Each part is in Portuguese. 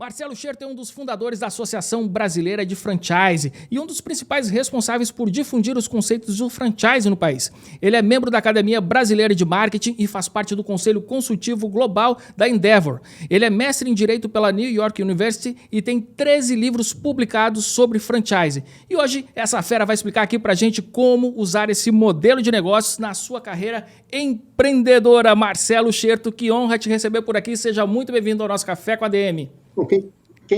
Marcelo Scherter é um dos fundadores da Associação Brasileira de Franchise e um dos principais responsáveis por difundir os conceitos do franchise no país. Ele é membro da Academia Brasileira de Marketing e faz parte do Conselho Consultivo Global da Endeavor. Ele é mestre em Direito pela New York University e tem 13 livros publicados sobre franchise. E hoje essa fera vai explicar aqui pra gente como usar esse modelo de negócios na sua carreira empreendedora. Marcelo Scherter, que honra te receber por aqui. Seja muito bem-vindo ao nosso Café com a DM. Bom, quem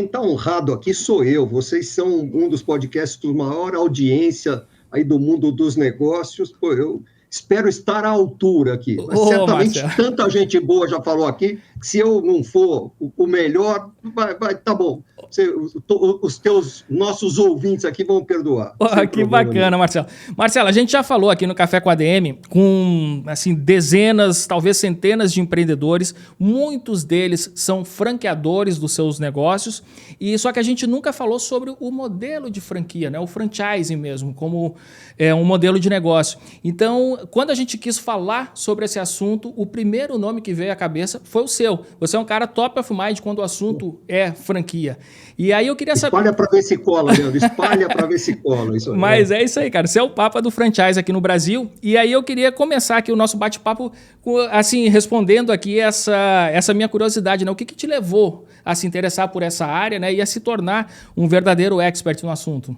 está honrado aqui sou eu. Vocês são um dos podcasts com maior audiência aí do mundo dos negócios. Pô, eu espero estar à altura aqui. Mas certamente Marcelo, tanta gente boa já falou aqui, que se eu não for o melhor, tá bom. Nossos ouvintes aqui vão perdoar. Que bacana, Marcelo. Marcelo, a gente já falou aqui no Café com a ADM com assim, dezenas, talvez centenas de empreendedores. Muitos deles são franqueadores dos seus negócios. E só que a gente nunca falou sobre o modelo de franquia, né? O franchising mesmo, como um modelo de negócio. Então, quando a gente quis falar sobre esse assunto, o primeiro nome que veio à cabeça foi o seu. Você é um cara top of mind quando o assunto é franquia. E aí eu queria saber... Espalha para ver se cola, Leandro. Espalha para ver se cola. Isso aí. Mas é isso aí, cara. Você é o papa do franchise aqui no Brasil. E aí eu queria começar aqui o nosso bate-papo assim, respondendo aqui essa minha curiosidade, né? O que te levou a se interessar por essa área, né? E a se tornar um verdadeiro expert no assunto?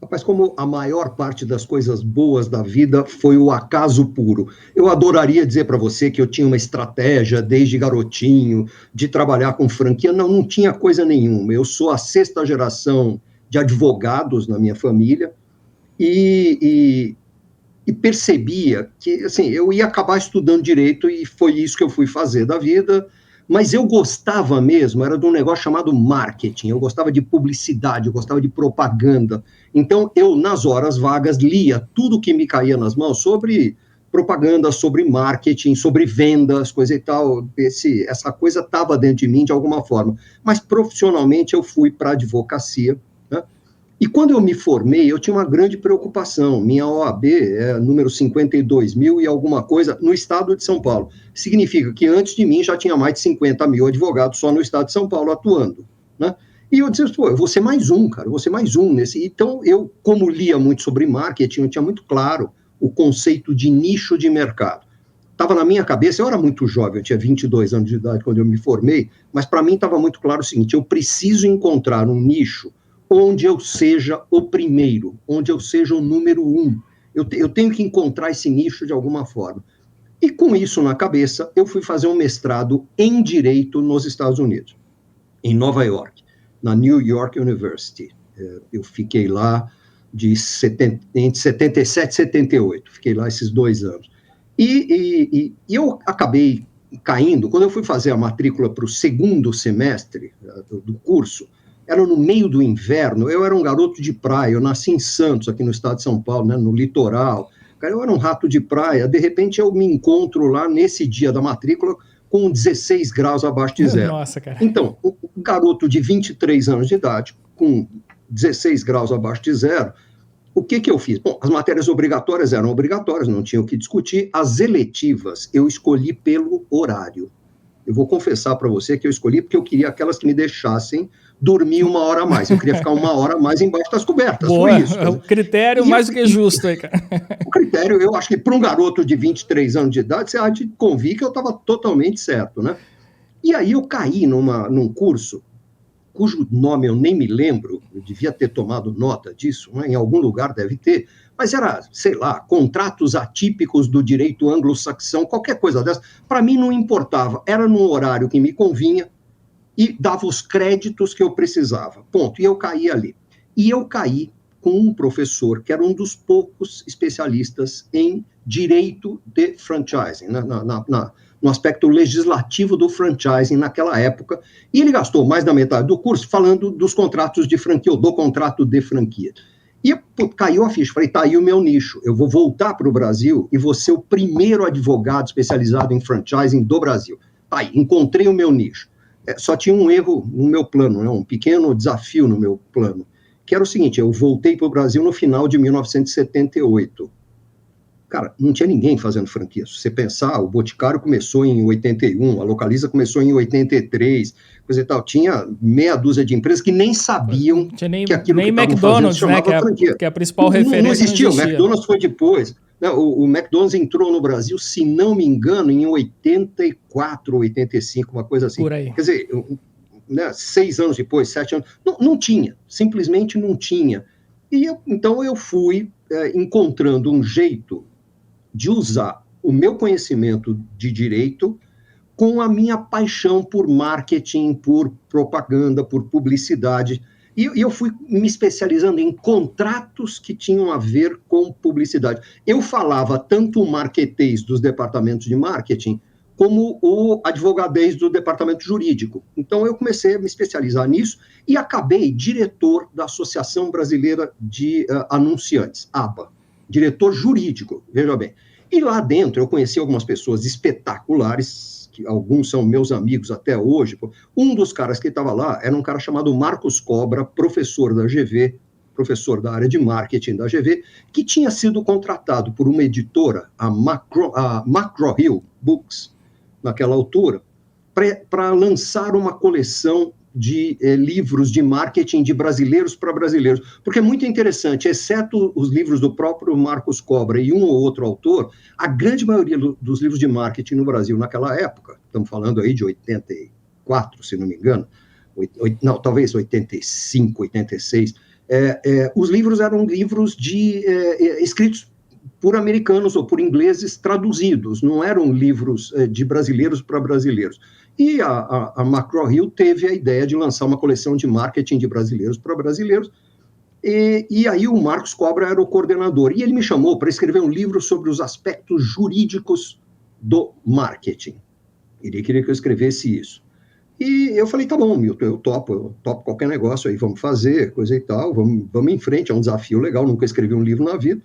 Rapaz, como a maior parte das coisas boas da vida foi o acaso puro. Eu adoraria dizer para você que eu tinha uma estratégia desde garotinho de trabalhar com franquia. Não tinha coisa nenhuma. Eu sou a 6ª geração de advogados na minha família e percebia que assim, eu ia acabar estudando direito e foi isso que eu fui fazer da vida. Mas eu gostava mesmo, era de um negócio chamado marketing, eu gostava de publicidade, eu gostava de propaganda. Então, eu, nas horas vagas, lia tudo que me caía nas mãos sobre propaganda, sobre marketing, sobre vendas, coisa e tal. Essa coisa estava dentro de mim de alguma forma. Mas, profissionalmente, eu fui para a advocacia, né? E quando eu me formei, eu tinha uma grande preocupação. Minha OAB é número 52.000 e alguma coisa no estado de São Paulo. Significa que antes de mim já tinha mais de 50 mil advogados só no estado de São Paulo atuando, né? E eu disse, pô, eu vou ser mais um, cara, eu vou ser mais um nesse. Então, eu, como lia muito sobre marketing, eu tinha muito claro o conceito de nicho de mercado. Estava na minha cabeça, eu era muito jovem, eu tinha 22 anos de idade quando eu me formei, mas para mim estava muito claro o seguinte, eu preciso encontrar um nicho onde eu seja o primeiro, onde eu seja o número 1. Eu tenho que encontrar esse nicho de alguma forma. E com isso na cabeça, eu fui fazer um mestrado em Direito nos Estados Unidos, em Nova York, na New York University. Eu fiquei lá entre 77 e 78, fiquei lá esses 2 anos. E eu acabei caindo, quando eu fui fazer a matrícula para o 2º semestre do curso, era no meio do inverno, eu era um garoto de praia, eu nasci em Santos, aqui no estado de São Paulo, né, no litoral. Cara, eu era um rato de praia, de repente eu me encontro lá nesse dia da matrícula com 16 graus abaixo de zero. Nossa, cara. Então, um garoto de 23 anos de idade, com 16 graus abaixo de zero, o que eu fiz? Bom, as matérias obrigatórias eram obrigatórias, não tinha o que discutir. As eletivas eu escolhi pelo horário. Eu vou confessar para você que eu escolhi porque eu queria aquelas que me deixassem dormir 1 hora a mais. Eu queria ficar 1 hora a mais embaixo das cobertas. Boa, foi isso. É o critério mais do que justo aí, cara. O critério, eu acho que para um garoto de 23 anos de idade, você há de convir que eu estava totalmente certo, né? E aí eu caí num curso, cujo nome eu nem me lembro, eu devia ter tomado nota disso, né? Em algum lugar deve ter, mas era, sei lá, contratos atípicos do direito anglo-saxão, qualquer coisa dessa. Para mim não importava, era num horário que me convinha, e dava os créditos que eu precisava, ponto, e eu caí ali. E eu caí com um professor que era um dos poucos especialistas em direito de franchising, no aspecto legislativo do franchising naquela época, e ele gastou mais da metade do curso falando dos contratos de franquia, ou do contrato de franquia. E caiu a ficha, falei, tá aí o meu nicho, eu vou voltar para o Brasil e vou ser o primeiro advogado especializado em franchising do Brasil. Tá aí, encontrei o meu nicho. Só tinha um erro no meu plano, né, um pequeno desafio no meu plano, que era o seguinte, eu voltei para o Brasil no final de 1978. Cara, não tinha ninguém fazendo franquia. Se você pensar, o Boticário começou em 81, a Localiza começou em 83, coisa e tal. Tinha meia dúzia de empresas que nem sabiam Não tinha nem, que aquilo nem que estavam fazendo se McDonald's, né? chamava franquia. Que é a principal Não referência, existia, não o existia. McDonald's foi depois. O McDonald's entrou no Brasil, se não me engano, em 84, 85, uma coisa assim. Por aí. Quer dizer, 6 anos depois, 7 anos, não tinha, simplesmente não tinha. Então eu fui encontrando um jeito de usar o meu conhecimento de direito com a minha paixão por marketing, por propaganda, por publicidade. E eu fui me especializando em contratos que tinham a ver com publicidade. Eu falava tanto o marketês dos departamentos de marketing, como o advogadês do departamento jurídico. Então, eu comecei a me especializar nisso e acabei diretor da Associação Brasileira de Anunciantes, ABA, diretor jurídico, veja bem. E lá dentro eu conheci algumas pessoas espetaculares, que alguns são meus amigos até hoje. Um dos caras que estava lá era um cara chamado Marcos Cobra, professor da GV, professor da área de marketing da GV, que tinha sido contratado por uma editora, a McGraw-Hill Books, naquela altura, para lançar uma coleção de livros de marketing de brasileiros para brasileiros, porque é muito interessante, exceto os livros do próprio Marcos Cobra e um ou outro autor, a grande maioria dos livros de marketing no Brasil naquela época, estamos falando aí de 84, se não me engano, talvez 85, 86, os livros eram livros escritos por americanos ou por ingleses traduzidos, não eram livros de brasileiros para brasileiros. E a McGraw-Hill teve a ideia de lançar uma coleção de marketing de brasileiros para brasileiros, e aí o Marcos Cobra era o coordenador, e ele me chamou para escrever um livro sobre os aspectos jurídicos do marketing. Ele queria que eu escrevesse isso. E eu falei, tá bom, Milton, eu topo qualquer negócio aí, vamos fazer, coisa e tal, vamos em frente, é um desafio legal, nunca escrevi um livro na vida.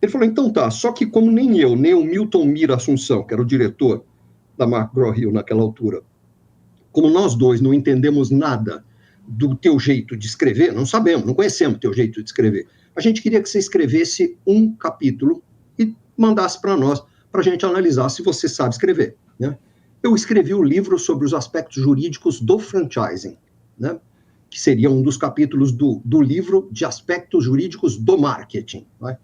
Ele falou, então tá, só que como nem eu, nem o Milton Mira Assunção, que era o diretor da McGraw-Hill naquela altura, como nós dois não entendemos nada do teu jeito de escrever, não sabemos, não conhecemos o teu jeito de escrever, a gente queria que você escrevesse um capítulo e mandasse para nós, para a gente analisar se você sabe escrever, né? Eu escrevi o livro sobre os aspectos jurídicos do franchising, né? Que seria um dos capítulos do livro de aspectos jurídicos do marketing, né?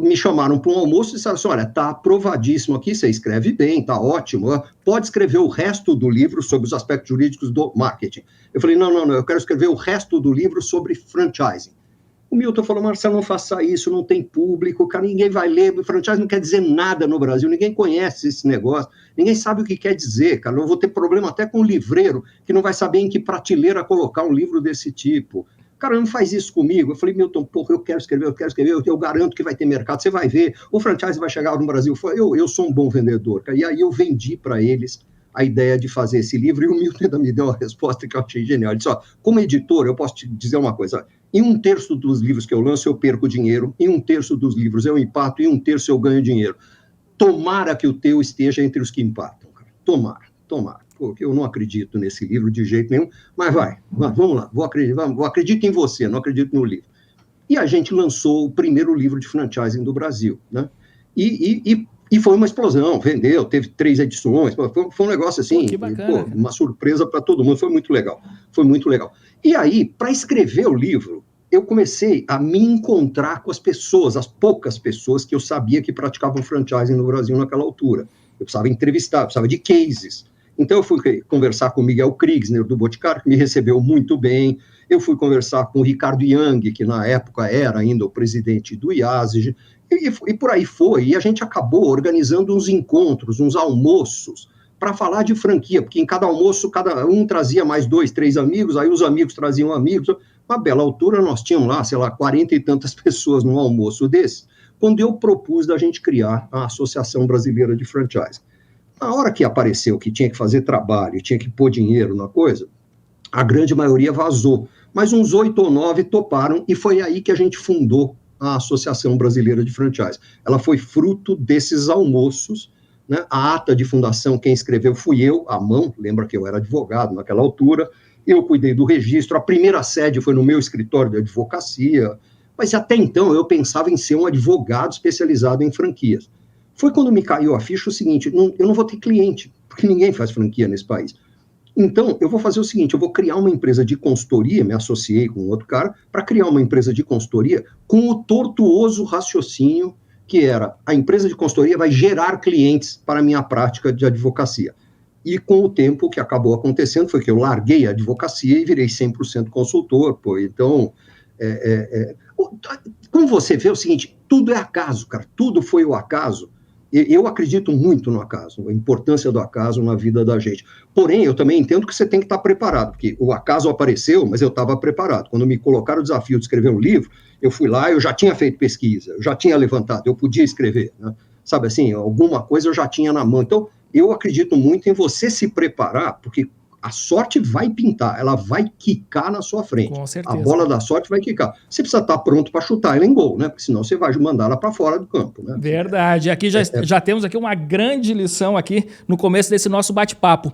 Me chamaram para um almoço e disseram assim, olha, está aprovadíssimo aqui, você escreve bem, está ótimo, pode escrever o resto do livro sobre os aspectos jurídicos do marketing. Eu falei, não, eu quero escrever o resto do livro sobre franchising. O Milton falou, Marcelo, não faça isso, não tem público, cara, ninguém vai ler, franchising não quer dizer nada no Brasil, ninguém conhece esse negócio, ninguém sabe o que quer dizer, cara, eu vou ter problema até com o livreiro, que não vai saber em que prateleira colocar um livro desse tipo. Cara, não faz isso comigo. Eu falei, Milton, porra, eu quero escrever, eu garanto que vai ter mercado, você vai ver, o franchise vai chegar no Brasil. Eu sou um bom vendedor, cara. E aí eu vendi para eles a ideia de fazer esse livro, e o Milton ainda me deu uma resposta que eu achei genial. Ele disse, como editor, eu posso te dizer uma coisa, em 1/3 dos livros que eu lanço, eu perco dinheiro, em 1/3 dos livros eu empato, e 1/3 eu ganho dinheiro. Tomara que o teu esteja entre os que empatam, cara. Tomara. Porque eu não acredito nesse livro de jeito nenhum, mas vamos lá, acredito em você, não acredito no livro. E a gente lançou o primeiro livro de franchising do Brasil, né? E foi uma explosão, vendeu, teve 3 edições, foi um negócio assim, que bacana, uma surpresa para todo mundo, foi muito legal. E aí, para escrever o livro, eu comecei a me encontrar com as pessoas, as poucas pessoas que eu sabia que praticavam franchising no Brasil naquela altura. Eu precisava entrevistar, eu precisava de cases. Então, eu fui conversar com o Miguel Kriegsner, do Boticário, que me recebeu muito bem. Eu fui conversar com o Ricardo Young, que na época era ainda o presidente do IASG, e por aí foi. E a gente acabou organizando uns encontros, uns almoços, para falar de franquia, porque em cada almoço, cada um trazia mais 2, 3 amigos, aí os amigos traziam amigos. Uma bela altura, nós tínhamos lá, sei lá, 40 e tantas pessoas num almoço desse, quando eu propus da gente criar a Associação Brasileira de Franchise. Na hora que apareceu que tinha que fazer trabalho, tinha que pôr dinheiro na coisa, a grande maioria vazou. Mas uns 8 ou 9 toparam, e foi aí que a gente fundou a Associação Brasileira de Franchise. Ela foi fruto desses almoços, né? A ata de fundação, quem escreveu fui eu, à mão, lembra que eu era advogado naquela altura, eu cuidei do registro, a primeira sede foi no meu escritório de advocacia, Mas até então eu pensava em ser um advogado especializado em franquias. Foi quando me caiu a ficha o seguinte, eu não vou ter cliente, porque ninguém faz franquia nesse país. Então, eu vou fazer o seguinte, eu vou criar uma empresa de consultoria, me associei com outro cara, para criar uma empresa de consultoria com o tortuoso raciocínio que era, a empresa de consultoria vai gerar clientes para a minha prática de advocacia. E com o tempo, o que acabou acontecendo foi que eu larguei a advocacia e virei 100% consultor. Pô. Então, como você vê, é o seguinte, tudo é acaso, cara, tudo foi o acaso. Eu acredito muito no acaso, a importância do acaso na vida da gente. Porém, eu também entendo que você tem que estar preparado, porque o acaso apareceu, mas eu estava preparado. Quando me colocaram o desafio de escrever um livro, eu fui lá, eu já tinha feito pesquisa, eu já tinha levantado, eu podia escrever, né? Sabe assim, alguma coisa eu já tinha na mão. Então, eu acredito muito em você se preparar, porque a sorte vai pintar, ela vai quicar na sua frente. Com certeza. A bola da sorte vai quicar. Você precisa estar pronto para chutar ela em gol, né? Porque senão você vai mandar ela para fora do campo, né? Verdade. Aqui já temos aqui uma grande lição aqui no começo desse nosso bate-papo.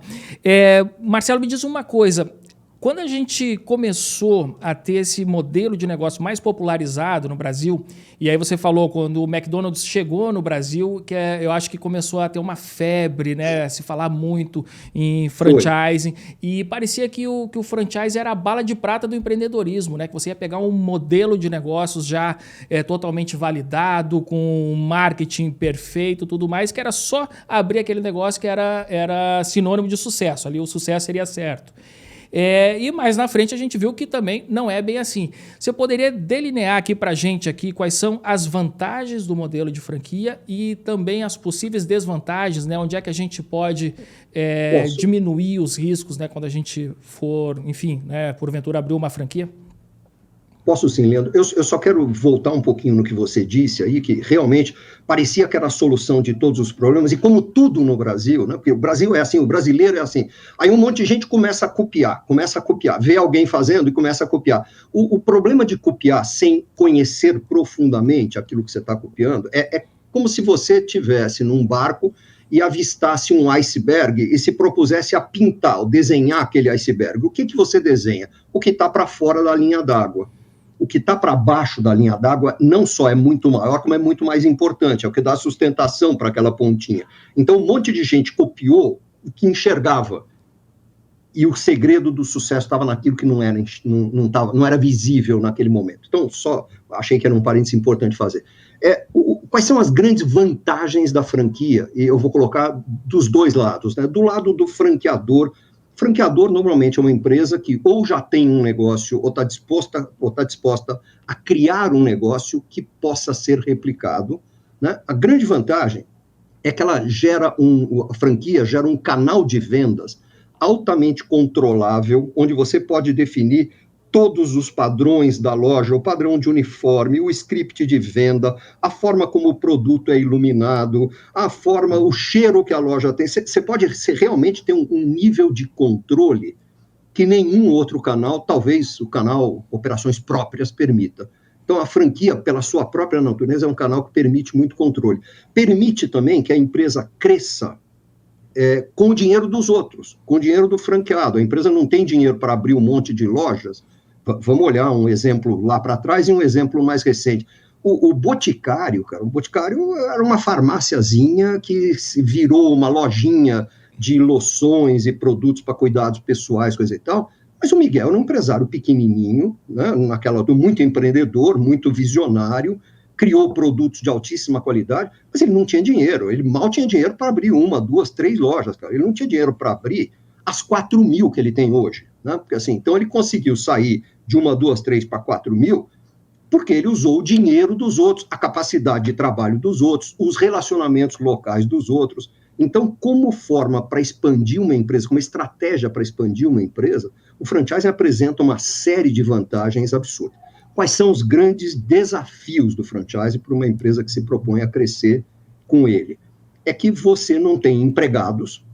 Marcelo, me diz uma coisa. Quando a gente começou a ter esse modelo de negócio mais popularizado no Brasil, e aí você falou quando o McDonald's chegou no Brasil, que eu acho que começou a ter uma febre, né? Se falar muito em franchising. E parecia que o franchise era a bala de prata do empreendedorismo, né? Que você ia pegar um modelo de negócios já totalmente validado, com marketing perfeito, tudo mais, que era só abrir aquele negócio que era sinônimo de sucesso. Ali o sucesso seria certo. E mais na frente a gente viu que também não é bem assim. Você poderia delinear aqui para a gente aqui quais são as vantagens do modelo de franquia e também as possíveis desvantagens, né? Onde é que a gente pode diminuir os riscos, né? Quando a gente for, enfim, né? Porventura abrir uma franquia? Posso sim, Leandro. Eu só quero voltar um pouquinho no que você disse aí, que realmente parecia que era a solução de todos os problemas, e como tudo no Brasil, né? Porque o Brasil é assim, o brasileiro é assim. Aí um monte de gente começa a copiar, vê alguém fazendo e começa a copiar. O problema de copiar sem conhecer profundamente aquilo que você está copiando é como se você estivesse num barco e avistasse um iceberg e se propusesse a pintar, ou desenhar aquele iceberg. O que você desenha? O que está para fora da linha d'água. O que está para baixo da linha d'água não só é muito maior, como é muito mais importante, é o que dá sustentação para aquela pontinha. Então, um monte de gente copiou o que enxergava. E o segredo do sucesso estava naquilo que não era visível naquele momento. Então, só achei que era um parênteses importante fazer. Quais são as grandes vantagens da franquia? E eu vou colocar dos dois lados, né? Do lado do franqueador. Franqueador normalmente é uma empresa que ou já tem um negócio ou está disposta a criar um negócio que possa ser replicado, né? A grande vantagem é que ela a franquia gera um canal de vendas altamente controlável, onde você pode definir todos os padrões da loja, o padrão de uniforme, o script de venda, a forma como o produto é iluminado, o cheiro que a loja tem. Você pode realmente ter um nível de controle que nenhum outro canal, talvez o canal Operações Próprias, permita. Então, a franquia, pela sua própria natureza, é um canal que permite muito controle. Permite também que a empresa cresça com o dinheiro dos outros, com o dinheiro do franqueado. A empresa não tem dinheiro para abrir um monte de lojas. Vamos olhar um exemplo lá para trás e um exemplo mais recente. O Boticário, cara, o Boticário era uma farmáciazinha que se virou uma lojinha de loções e produtos para cuidados pessoais, coisa e tal. Mas o Miguel era um empresário pequenininho, né, muito empreendedor, muito visionário, criou produtos de altíssima qualidade, mas ele não tinha dinheiro, ele mal tinha dinheiro para abrir 1, 2, 3 lojas, cara. Ele não tinha dinheiro para abrir as 4.000 que ele tem hoje, né? Porque assim, então ele conseguiu sair de 1, 2, 3 para 4.000, porque ele usou o dinheiro dos outros, a capacidade de trabalho dos outros, os relacionamentos locais dos outros. Então, como forma para expandir uma empresa, como estratégia para expandir uma empresa, o franchising apresenta uma série de vantagens absurdas. Quais são os grandes desafios do franchising para uma empresa que se propõe a crescer com ele? É que você não tem empregados,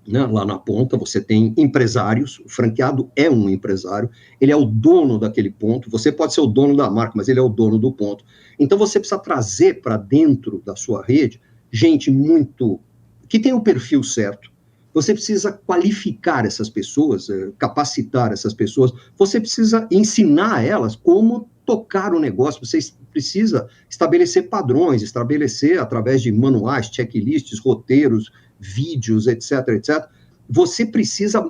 né, lá na ponta, você tem empresários, o franqueado é um empresário, ele é o dono daquele ponto, você pode ser o dono da marca, mas ele é o dono do ponto. Então você precisa trazer para dentro da sua rede gente que tem o perfil certo. Você precisa qualificar essas pessoas, capacitar essas pessoas, você precisa ensinar elas como tocar o negócio, você precisa estabelecer padrões, estabelecer através de manuais, checklists, roteiros, vídeos, etc, etc. Você precisa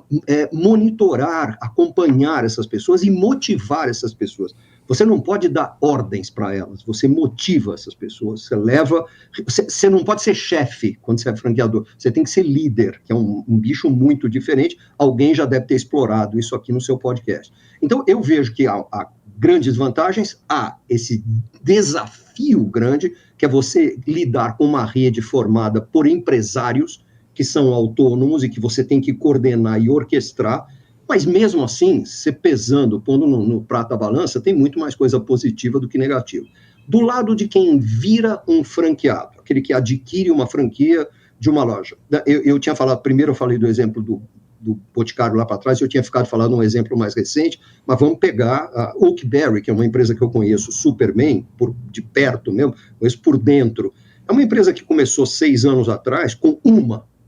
monitorar, acompanhar essas pessoas e motivar essas pessoas. Você não pode dar ordens para elas, você motiva essas pessoas, você leva... Você não pode ser chefe quando você é franqueador, você tem que ser líder, que é um bicho muito diferente. Alguém já deve ter explorado isso aqui no seu podcast. Então, eu vejo que há grandes vantagens, há esse desafio grande, que é você lidar com uma rede formada por empresários que são autônomos e que você tem que coordenar e orquestrar. Mas mesmo assim, você pesando, pondo no prato da balança, tem muito mais coisa positiva do que negativa. Do lado de quem vira um franqueado, aquele que adquire uma franquia de uma loja. Eu tinha falado, primeiro eu falei do exemplo do Boticário lá para trás, eu tinha ficado falando um exemplo mais recente, mas vamos pegar a Oakberry, que é uma empresa que eu conheço, Superman, de perto mesmo, conheço por dentro. É uma empresa que começou 6 anos atrás com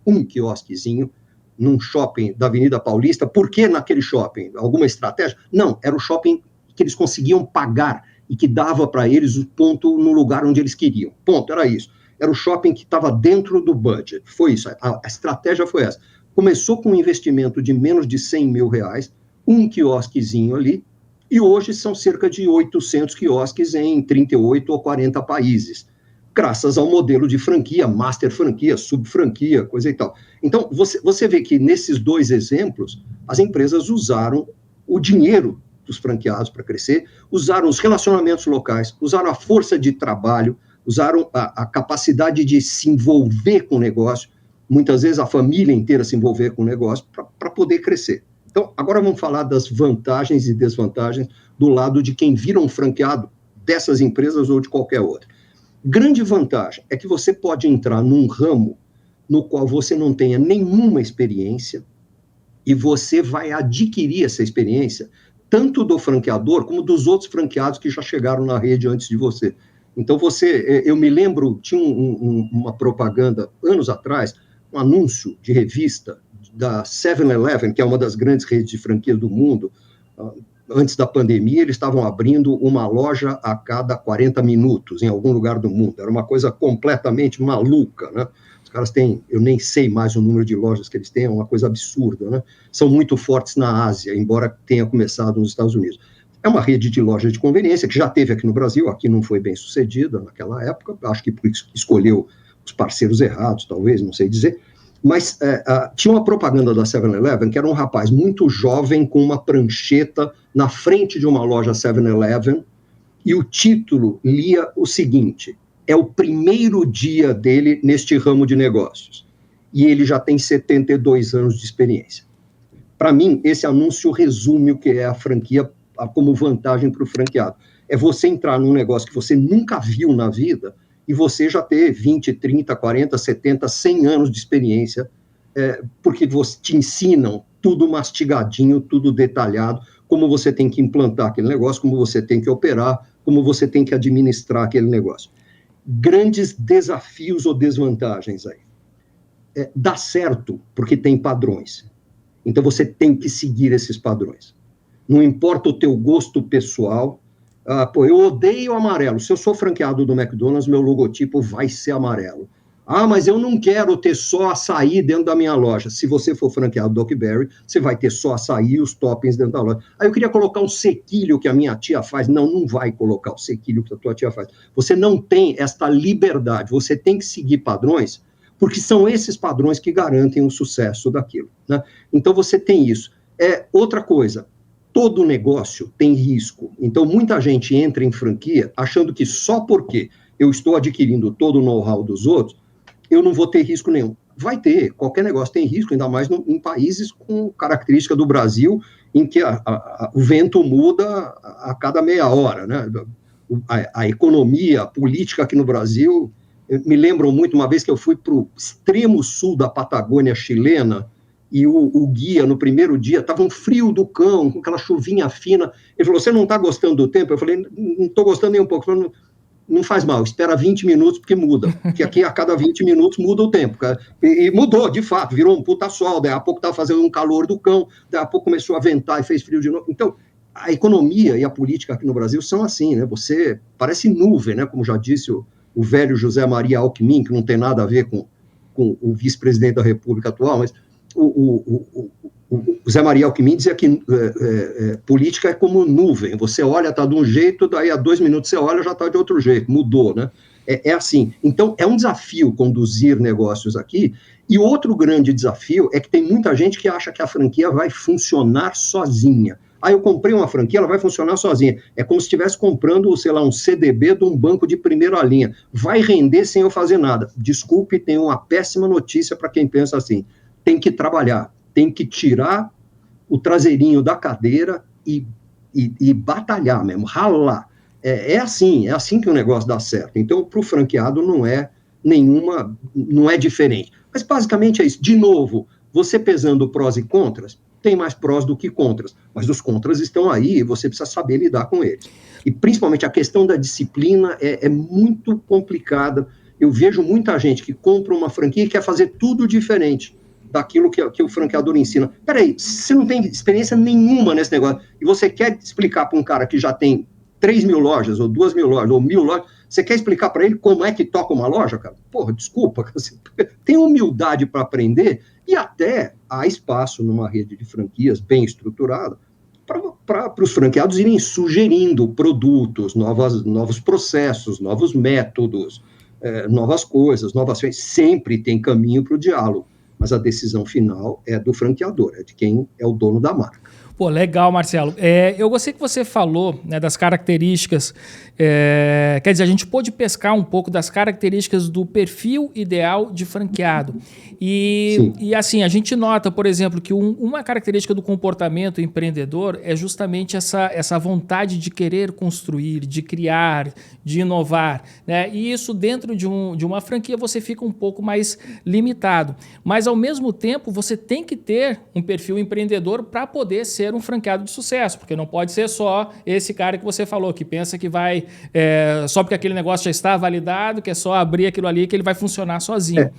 um quiosquezinho, num shopping da Avenida Paulista. Por que naquele shopping? Alguma estratégia? Não, era o shopping que eles conseguiam pagar e que dava para eles o ponto no lugar onde eles queriam. Ponto, era isso. Era o shopping que estava dentro do budget. Foi isso, a estratégia foi essa. Começou com um investimento de menos de 100 mil reais, um quiosquezinho ali, e hoje são cerca de 800 quiosques em 38 ou 40 países. Graças ao modelo de franquia, master franquia, subfranquia, coisa e tal. Então, você vê que nesses 2 exemplos, as empresas usaram o dinheiro dos franqueados para crescer, usaram os relacionamentos locais, usaram a força de trabalho, usaram a capacidade de se envolver com o negócio, muitas vezes a família inteira se envolver com o negócio, para poder crescer. Então, agora vamos falar das vantagens e desvantagens do lado de quem vira um franqueado dessas empresas ou de qualquer outra. Grande vantagem é que você pode entrar num ramo no qual você não tenha nenhuma experiência e você vai adquirir essa experiência tanto do franqueador como dos outros franqueados que já chegaram na rede antes de você. Então eu me lembro, tinha uma propaganda anos atrás, um anúncio de revista da 7-Eleven, que é uma das grandes redes de franquias do mundo. Antes da pandemia, eles estavam abrindo uma loja a cada 40 minutos em algum lugar do mundo. Era uma coisa completamente maluca, né? Os caras têm, eu nem sei mais o número de lojas que eles têm, é uma coisa absurda, né? São muito fortes na Ásia, embora tenha começado nos Estados Unidos. É uma rede de lojas de conveniência que já teve aqui no Brasil, aqui não foi bem sucedida naquela época, acho que escolheu os parceiros errados, talvez, não sei dizer. Mas tinha uma propaganda da 7-Eleven, que era um rapaz muito jovem com uma prancheta na frente de uma loja 7-Eleven, e o título lia o seguinte: é o primeiro dia dele neste ramo de negócios, e ele já tem 72 anos de experiência. Para mim, esse anúncio resume o que é a franquia como vantagem para o franqueado. É você entrar num negócio que você nunca viu na vida, e você já ter 20, 30, 40, 70, 100 anos de experiência, porque te ensinam tudo mastigadinho, tudo detalhado, como você tem que implantar aquele negócio, como você tem que operar, como você tem que administrar aquele negócio. Grandes desafios ou desvantagens aí. Dá certo porque tem padrões. Então você tem que seguir esses padrões. Não importa o teu gosto pessoal. Eu odeio amarelo. Se eu sou franqueado do McDonald's, meu logotipo vai ser amarelo. Mas eu não quero ter só açaí dentro da minha loja. Se você for franqueado do Oakberry, você vai ter só açaí e os toppings dentro da loja. Eu queria colocar um sequilho que a minha tia faz. Não vai colocar o sequilho que a tua tia faz. Você não tem esta liberdade. Você tem que seguir padrões, porque são esses padrões que garantem o sucesso daquilo, né? Então você tem isso. Outra coisa, todo negócio tem risco. Então, muita gente entra em franquia achando que só porque eu estou adquirindo todo o know-how dos outros, eu não vou ter risco nenhum. Vai ter, qualquer negócio tem risco, ainda mais em países com característica do Brasil, em que o vento muda a cada meia hora, né? A economia, a política aqui no Brasil, me lembram muito uma vez que eu fui para o extremo sul da Patagônia chilena, e o guia, no primeiro dia, estava um frio do cão, com aquela chuvinha fina. Ele falou: você não está gostando do tempo? Eu falei: não estou gostando nem um pouco. Ele falou: não faz mal, espera 20 minutos, porque muda. Porque aqui, a cada 20 minutos, muda o tempo. Cara. E mudou, de fato, virou um puta sol. Daí a pouco estava fazendo um calor do cão, daí a pouco começou a ventar e fez frio de novo. Então, a economia e a política aqui no Brasil são assim, né? Você parece nuvem, né? Como já disse o velho José Maria Alckmin, que não tem nada a ver com o vice-presidente da República atual, mas o José Maria Alckmin dizia que política é como nuvem, você olha, está de um jeito, daí a 2 minutos você olha, já está de outro jeito, mudou, né? É assim. Então, é um desafio conduzir negócios aqui, e outro grande desafio é que tem muita gente que acha que a franquia vai funcionar sozinha. Ah, eu comprei uma franquia, ela vai funcionar sozinha. É como se estivesse comprando, sei lá, um CDB de um banco de primeira linha. Vai render sem eu fazer nada. Desculpe, tem uma péssima notícia para quem pensa assim. Tem que trabalhar, tem que tirar o traseirinho da cadeira e batalhar mesmo, ralar. É assim que o negócio dá certo. Então, para o franqueado não é diferente. Mas basicamente é isso. De novo, você pesando prós e contras, tem mais prós do que contras, mas os contras estão aí e você precisa saber lidar com eles. E principalmente a questão da disciplina é muito complicada. Eu vejo muita gente que compra uma franquia e quer fazer tudo diferente daquilo que o franqueador ensina. Peraí, você não tem experiência nenhuma nesse negócio, e você quer explicar para um cara que já tem 3.000 lojas, ou 2.000 lojas, ou 1.000 lojas, você quer explicar para ele como é que toca uma loja, cara? Porra, desculpa, tem humildade para aprender, e até há espaço numa rede de franquias bem estruturada para os franqueados irem sugerindo produtos, novos processos, novos métodos, novas coisas, sempre tem caminho para o diálogo, mas a decisão final é do franqueador, é de quem é o dono da marca. Pô, legal, Marcelo. Eu gostei que você falou, né, das características, quer dizer, a gente pôde pescar um pouco das características do perfil ideal de franqueado. E assim, a gente nota, por exemplo, que uma característica do comportamento empreendedor é justamente essa vontade de querer construir, de criar, de inovar, né? E isso dentro de uma franquia você fica um pouco mais limitado. Mas, ao mesmo tempo, você tem que ter um perfil empreendedor para poder ser um franqueado de sucesso, porque não pode ser só esse cara que você falou, que pensa que vai, só porque aquele negócio já está validado, que é só abrir aquilo ali que ele vai funcionar sozinho.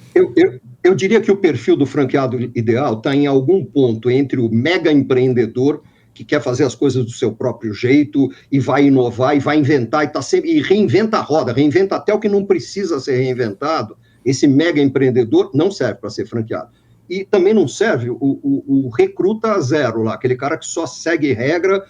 Eu diria que o perfil do franqueado ideal está em algum ponto entre o mega empreendedor, que quer fazer as coisas do seu próprio jeito e vai inovar e vai inventar e reinventa a roda, reinventa até o que não precisa ser reinventado. Esse mega empreendedor não serve para ser franqueado. E também não serve o recruta zero lá, aquele cara que só segue regra,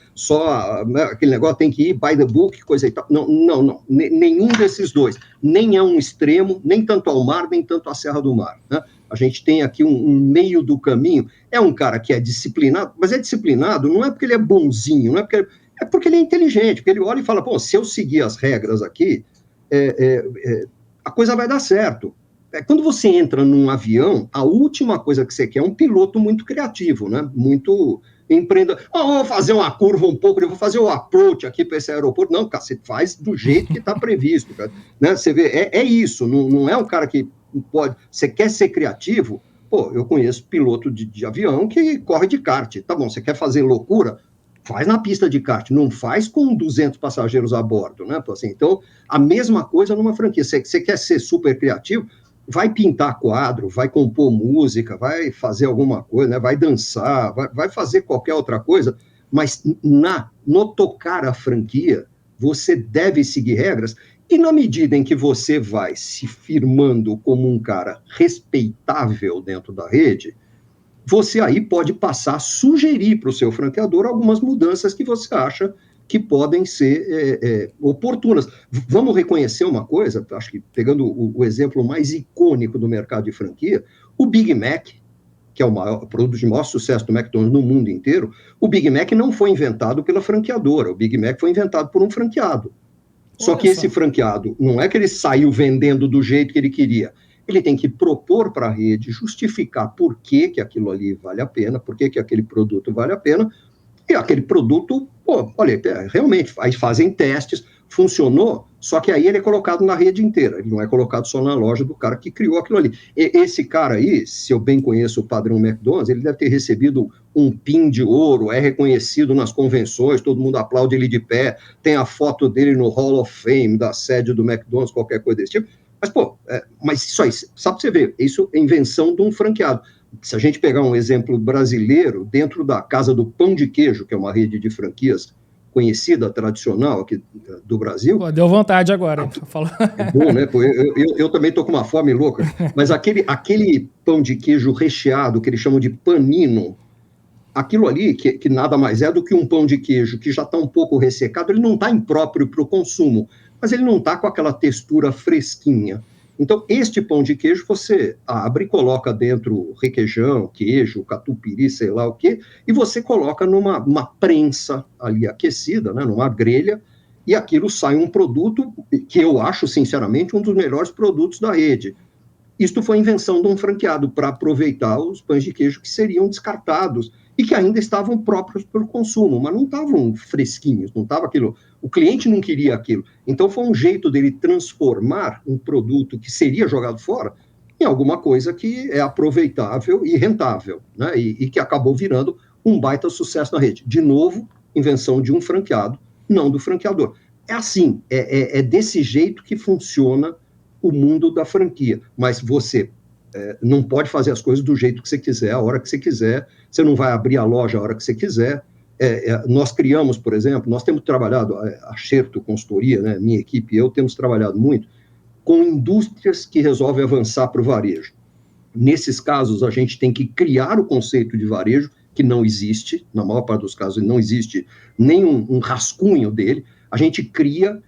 aquele negócio tem que ir by the book, coisa e tal. Não. Nenhum desses dois. Nem é um extremo, nem tanto ao mar, nem tanto à Serra do Mar, né? A gente tem aqui um meio do caminho. É um cara que é disciplinado, mas é disciplinado não é porque ele é bonzinho, não é porque ele é inteligente, porque ele olha e fala, pô, se eu seguir as regras aqui, a coisa vai dar certo. Quando você entra num avião, a última coisa que você quer é um piloto muito criativo, né? Muito empreendedor. Vou fazer uma curva um pouco, eu vou fazer o approach aqui para esse aeroporto. Não, cara, você faz do jeito que está previsto, cara. Né? Você vê, é isso, não é um cara que pode... Você quer ser criativo? Pô, eu conheço piloto de avião que corre de kart. Tá bom, você quer fazer loucura? Faz na pista de kart, não faz com 200 passageiros a bordo, né? Assim, então, a mesma coisa numa franquia. Você quer ser super criativo? Vai pintar quadro, vai compor música, vai fazer alguma coisa, né? Vai dançar, vai fazer qualquer outra coisa, mas no tocar a franquia, você deve seguir regras, e na medida em que você vai se firmando como um cara respeitável dentro da rede, você aí pode passar a sugerir para o seu franqueador algumas mudanças que você acha que podem ser oportunas. Vamos reconhecer uma coisa, acho que pegando o exemplo mais icônico do mercado de franquia, o Big Mac, que é o produto de maior sucesso do McDonald's no mundo inteiro, o Big Mac não foi inventado pela franqueadora, o Big Mac foi inventado por um franqueado. Só que esse franqueado, não é que ele saiu vendendo do jeito que ele queria, ele tem que propor para a rede, justificar por que aquilo ali vale a pena, por que aquele produto vale a pena, e aquele produto, pô, olha, realmente, aí fazem testes, funcionou, só que aí ele é colocado na rede inteira, ele não é colocado só na loja do cara que criou aquilo ali. Esse cara aí, se eu bem conheço o padrão McDonald's, ele deve ter recebido um PIN de ouro, é reconhecido nas convenções, todo mundo aplaude ele de pé, tem a foto dele no Hall of Fame da sede do McDonald's, qualquer coisa desse tipo. Mas, pô, mas isso aí, sabe pra você ver, isso é invenção de um franqueado. Se a gente pegar um exemplo brasileiro, dentro da Casa do Pão de Queijo, que é uma rede de franquias conhecida, tradicional aqui do Brasil. Pô, deu vontade agora. É bom, né? Eu também estou com uma fome louca. Mas aquele pão de queijo recheado, que eles chamam de panino, aquilo ali, que nada mais é do que um pão de queijo que já está um pouco ressecado, ele não está impróprio para o consumo, mas ele não está com aquela textura fresquinha. Então, este pão de queijo você abre e coloca dentro requeijão, queijo, catupiry, sei lá o quê, e você coloca numa prensa ali aquecida, né, numa grelha, e aquilo sai um produto que eu acho, sinceramente, um dos melhores produtos da rede. Isto foi invenção de um franqueado para aproveitar os pães de queijo que seriam descartados e que ainda estavam próprios para o consumo, mas não estavam fresquinhos, não estava aquilo. O cliente não queria aquilo. Então foi um jeito dele transformar um produto que seria jogado fora em alguma coisa que é aproveitável e rentável, né? E que acabou virando um baita sucesso na rede. De novo, invenção de um franqueado, não do franqueador. É assim, é desse jeito que funciona o mundo da franquia, mas você não pode fazer as coisas do jeito que você quiser, a hora que você quiser, você não vai abrir a loja a hora que você quiser. Nós criamos, por exemplo, nós temos trabalhado, a Xerto Consultoria, né, minha equipe e eu temos trabalhado muito com indústrias que resolvem avançar para o varejo. Nesses casos, a gente tem que criar o conceito de varejo, que não existe, na maior parte dos casos não existe nem um rascunho dele, a gente cria.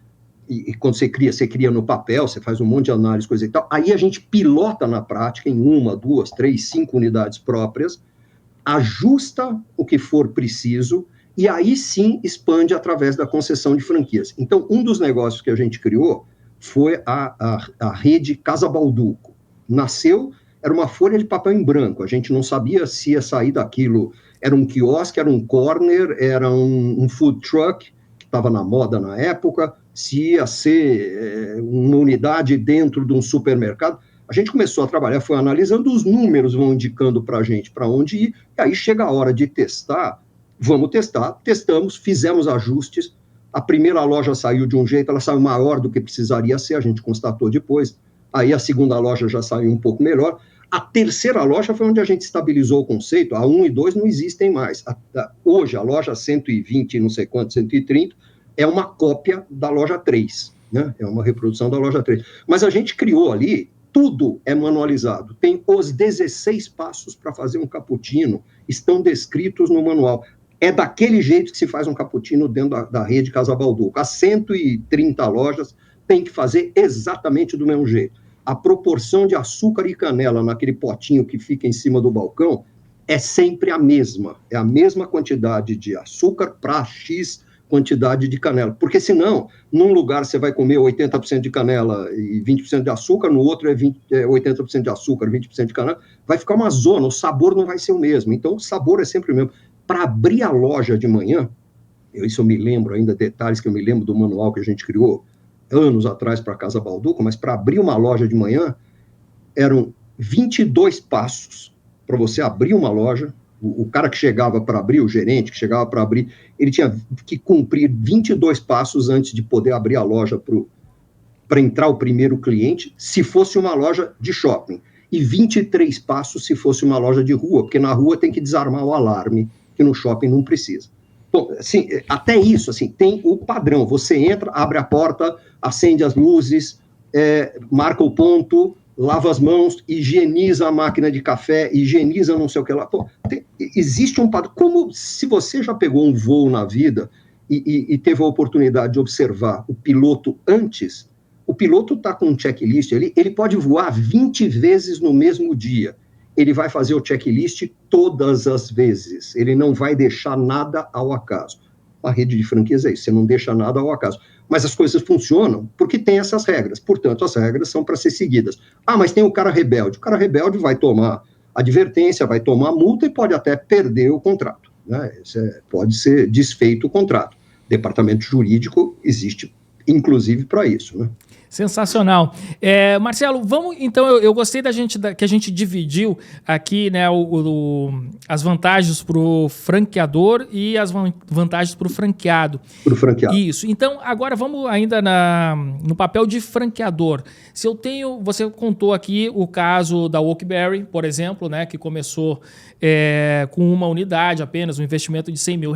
E quando você cria no papel, você faz um monte de análise, coisa e tal, aí a gente pilota na prática em 1, 2, 3, 5 unidades próprias, ajusta o que for preciso, e aí sim expande através da concessão de franquias. Então, um dos negócios que a gente criou foi a rede Casa Balduco. Nasceu, era uma folha de papel em branco, a gente não sabia se ia sair daquilo, era um quiosque, era um corner, era um food truck, que estava na moda na época, se ia ser uma unidade dentro de um supermercado. A gente começou a trabalhar, foi analisando, os números vão indicando para a gente para onde ir, e aí chega a hora de testar, vamos testar, testamos, fizemos ajustes, a primeira loja saiu de um jeito, ela saiu maior do que precisaria ser, a gente constatou depois, aí a segunda loja já saiu um pouco melhor, a terceira loja foi onde a gente estabilizou o conceito, a 1 e 2 não existem mais, hoje a loja 120, não sei quanto, 130, é uma cópia da loja 3, né? É uma reprodução da loja 3. Mas a gente criou ali, tudo é manualizado. Tem os 16 passos para fazer um cappuccino, estão descritos no manual. É daquele jeito que se faz um cappuccino dentro da rede Casa Balduco. As 130 lojas tem que fazer exatamente do mesmo jeito. A proporção de açúcar e canela naquele potinho que fica em cima do balcão é sempre a mesma. É a mesma quantidade de açúcar para X quantidade de canela, porque senão, num lugar você vai comer 80% de canela e 20% de açúcar, no outro é 80% de açúcar, 20% de canela, vai ficar uma zona, o sabor não vai ser o mesmo, então o sabor é sempre o mesmo. Para abrir a loja de manhã, isso eu me lembro ainda, detalhes que eu me lembro do manual que a gente criou anos atrás para a Casa Balduco, mas para abrir uma loja de manhã, eram 22 passos para você abrir uma loja. O cara que chegava para abrir, o gerente que chegava para abrir, ele tinha que cumprir 22 passos antes de poder abrir a loja para entrar o primeiro cliente, se fosse uma loja de shopping, e 23 passos se fosse uma loja de rua, porque na rua tem que desarmar o alarme, que no shopping não precisa. Bom, assim, até isso, assim, tem o padrão, você entra, abre a porta, acende as luzes, marca o ponto, lava as mãos, higieniza a máquina de café, higieniza não sei o que lá. Pô, existe um padrão. Como se você já pegou um voo na vida e teve a oportunidade de observar o piloto antes, o piloto está com um checklist, ele pode voar 20 vezes no mesmo dia. Ele vai fazer o checklist todas as vezes. Ele não vai deixar nada ao acaso. A rede de franquias é isso, você não deixa nada ao acaso. Mas as coisas funcionam porque tem essas regras. Portanto, as regras são para ser seguidas. Ah, mas tem o cara rebelde. O cara rebelde vai tomar advertência, vai tomar multa e pode até perder o contrato, né? Pode ser desfeito o contrato. Departamento jurídico existe, inclusive, para isso, né? Sensacional. Marcelo, vamos então. Eu gostei que a gente dividiu aqui, né, as vantagens para o franqueador e as vantagens para o franqueado. Para o franqueado. Isso. Então, agora vamos ainda no papel de franqueador. Se eu tenho, você contou aqui o caso da Oakberry, por exemplo, né, que começou com uma unidade apenas, um investimento de R$100 mil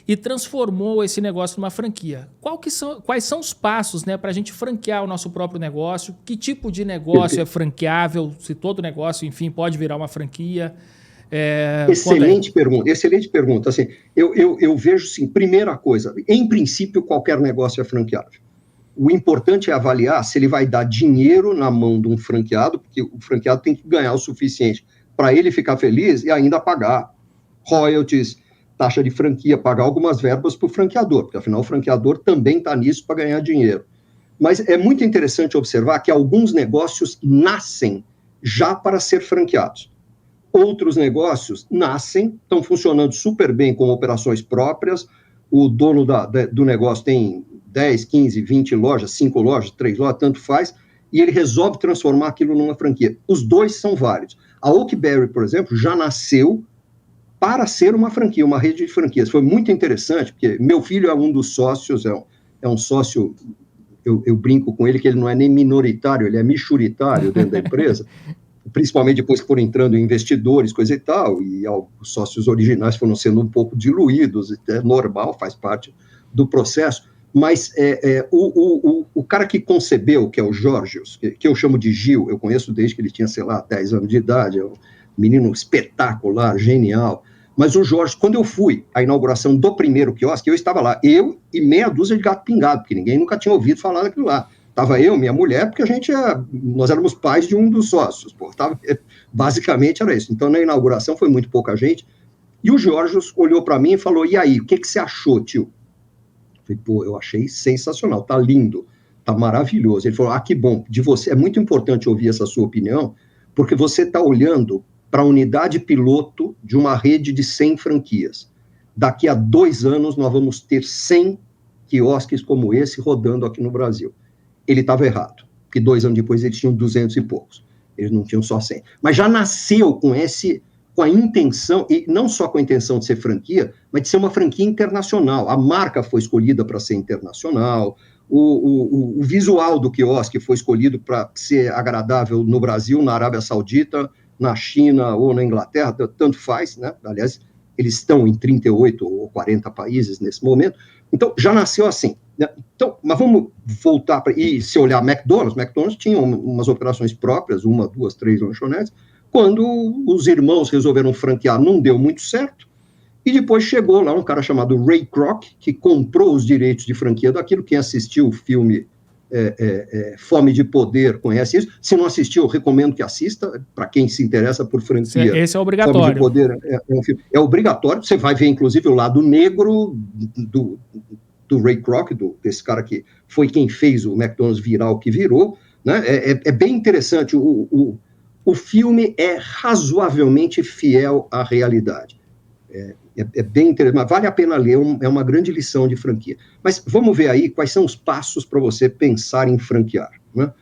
e transformou esse negócio numa franquia. Quais são os passos, né, para a gente franquear o nosso próprio negócio? Que tipo de negócio é franqueável? Se todo negócio, enfim, pode virar uma franquia? Excelente pergunta. Assim, eu vejo, sim, primeira coisa, em princípio, qualquer negócio é franqueável. O importante é avaliar se ele vai dar dinheiro na mão de um franqueado, porque o franqueado tem que ganhar o suficiente para ele ficar feliz e ainda pagar royalties, taxa de franquia, pagar algumas verbas para o franqueador, porque afinal o franqueador também está nisso para ganhar dinheiro. Mas é muito interessante observar que alguns negócios nascem já para ser franqueados. Outros negócios nascem, estão funcionando super bem com operações próprias, o dono do negócio tem 10, 15, 20 lojas, 5 lojas, 3 lojas, tanto faz, e ele resolve transformar aquilo numa franquia. Os dois são válidos. A Oakberry, por exemplo, já nasceu para ser uma franquia, uma rede de franquias. Foi muito interessante, porque meu filho é um dos sócios, é um sócio, eu brinco com ele que ele não é nem minoritário, ele é michuritário dentro da empresa, principalmente depois que foram entrando investidores, coisa e tal, e os sócios originais foram sendo um pouco diluídos, é normal, faz parte do processo, mas o cara que concebeu, que é o Georgios, que eu chamo de Gil, eu conheço desde que ele tinha, sei lá, 10 anos de idade, é um menino espetacular, genial, mas o Jorge, quando eu fui à inauguração do primeiro quiosque, eu estava lá, eu e meia dúzia de gato pingado, porque ninguém nunca tinha ouvido falar daquilo lá. Estava eu, minha mulher, porque nós éramos pais de um dos sócios, basicamente era isso. Então, na inauguração foi muito pouca gente, e o Jorge olhou para mim e falou, e aí, o que você achou, tio? Eu falei, eu achei sensacional, tá lindo, tá maravilhoso. Ele falou, que bom, de você, é muito importante ouvir essa sua opinião, porque você está olhando para a unidade piloto de uma rede de 100 franquias. Daqui a 2 anos, nós vamos ter 100 quiosques como esse rodando aqui no Brasil. Ele estava errado, porque 2 anos depois eles tinham 200 e poucos, eles não tinham só 100. Mas já nasceu com a intenção, e não só com a intenção de ser franquia, mas de ser uma franquia internacional. A marca foi escolhida para ser internacional, o visual do quiosque foi escolhido para ser agradável no Brasil, na Arábia Saudita, na China ou na Inglaterra, tanto faz, né? Aliás, eles estão em 38 ou 40 países nesse momento. Então, já nasceu assim. Né? Então, mas vamos voltar para... E se olhar McDonald's tinha umas operações próprias, 1, 2, 3 lanchonetes. Quando os irmãos resolveram franquear, não deu muito certo. E depois chegou lá um cara chamado Ray Kroc, que comprou os direitos de franquia daquilo. Quem assistiu o filme Fome de Poder conhece isso. Se não assistiu, eu recomendo que assista, para quem se interessa por franquia. Esse é obrigatório. Fome de Poder um filme, é obrigatório. Você vai ver, inclusive, o lado negro do Ray Kroc, desse cara que foi quem fez o McDonald's virar o que virou. Né? É bem interessante. O filme é razoavelmente fiel à realidade. É bem interessante, mas vale a pena ler, é uma grande lição de franquia. Mas vamos ver aí quais são os passos para você pensar em franquear. Né?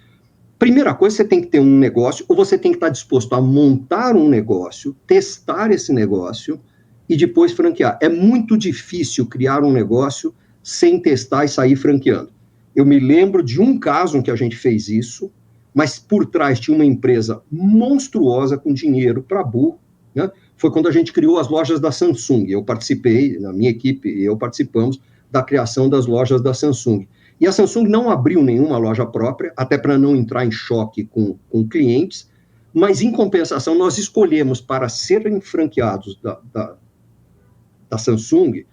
Primeira coisa, você tem que ter um negócio, ou você tem que estar disposto a montar um negócio, testar esse negócio e depois franquear. É muito difícil criar um negócio sem testar e sair franqueando. Eu me lembro de um caso em que a gente fez isso, mas por trás tinha uma empresa monstruosa com dinheiro para burro, né? Foi quando a gente criou as lojas da Samsung. Eu participei, na minha equipe, e eu participamos da criação das lojas da Samsung. E a Samsung não abriu nenhuma loja própria, até para não entrar em choque com clientes, mas, em compensação, nós escolhemos para serem franqueados da Samsung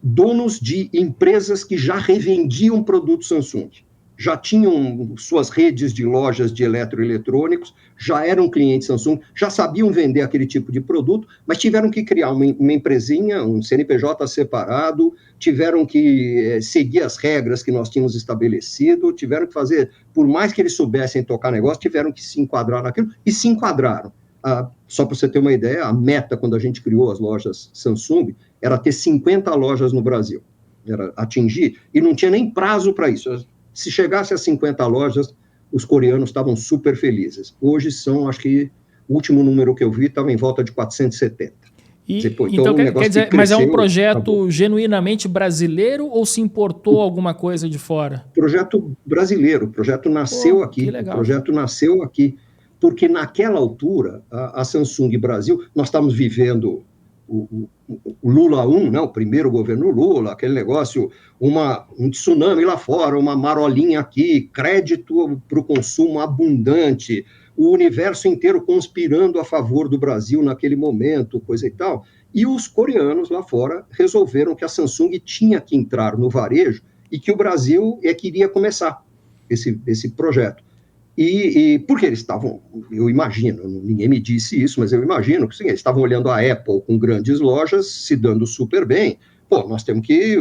donos de empresas que já revendiam produtos Samsung. Já tinham suas redes de lojas de eletroeletrônicos, já eram clientes Samsung, já sabiam vender aquele tipo de produto, mas tiveram que criar uma empresinha, um CNPJ separado, tiveram que seguir as regras que nós tínhamos estabelecido, tiveram que fazer, por mais que eles soubessem tocar negócio, tiveram que se enquadrar naquilo, e se enquadraram. Só para você ter uma ideia, a meta, quando a gente criou as lojas Samsung, era ter 50 lojas no Brasil, era atingir, e não tinha nem prazo para isso. Se chegasse a 50 lojas, os coreanos estavam super felizes. Hoje são, acho que, o último número que eu vi estava em volta de 470. Então, quer dizer, mas é um projeto genuinamente brasileiro ou se importou alguma coisa de fora? Projeto brasileiro, o projeto nasceu aqui. O projeto nasceu aqui, porque naquela altura, a Samsung Brasil, nós estávamos vivendo o Lula 1, né, o primeiro governo Lula, aquele negócio, um tsunami lá fora, uma marolinha aqui, crédito para o consumo abundante, o universo inteiro conspirando a favor do Brasil naquele momento, coisa e tal. E os coreanos lá fora resolveram que a Samsung tinha que entrar no varejo e que o Brasil queria começar esse projeto. E porque eles estavam, eu imagino, ninguém me disse isso, mas eu imagino que sim, eles estavam olhando a Apple com grandes lojas, se dando super bem. Pô, nós temos que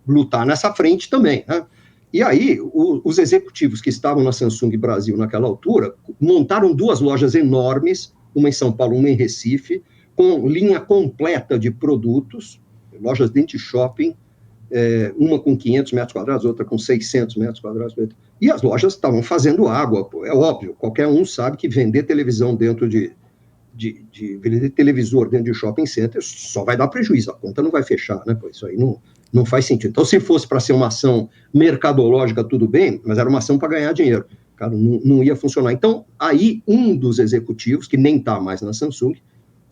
lutar nessa frente também, né? E aí, os executivos que estavam na Samsung Brasil naquela altura montaram 2 lojas enormes, uma em São Paulo, uma em Recife, com linha completa de produtos, lojas dentro de shopping, uma com 500 metros quadrados, outra com 600 metros quadrados. E as lojas estavam fazendo água, pô, é óbvio, qualquer um sabe que vender televisão dentro vender televisor dentro de shopping center só vai dar prejuízo, a conta não vai fechar, né? Pô, isso aí não faz sentido. Então, se fosse para ser uma ação mercadológica, tudo bem, mas era uma ação para ganhar dinheiro. Cara, não ia funcionar. Então, aí, um dos executivos, que nem está mais na Samsung,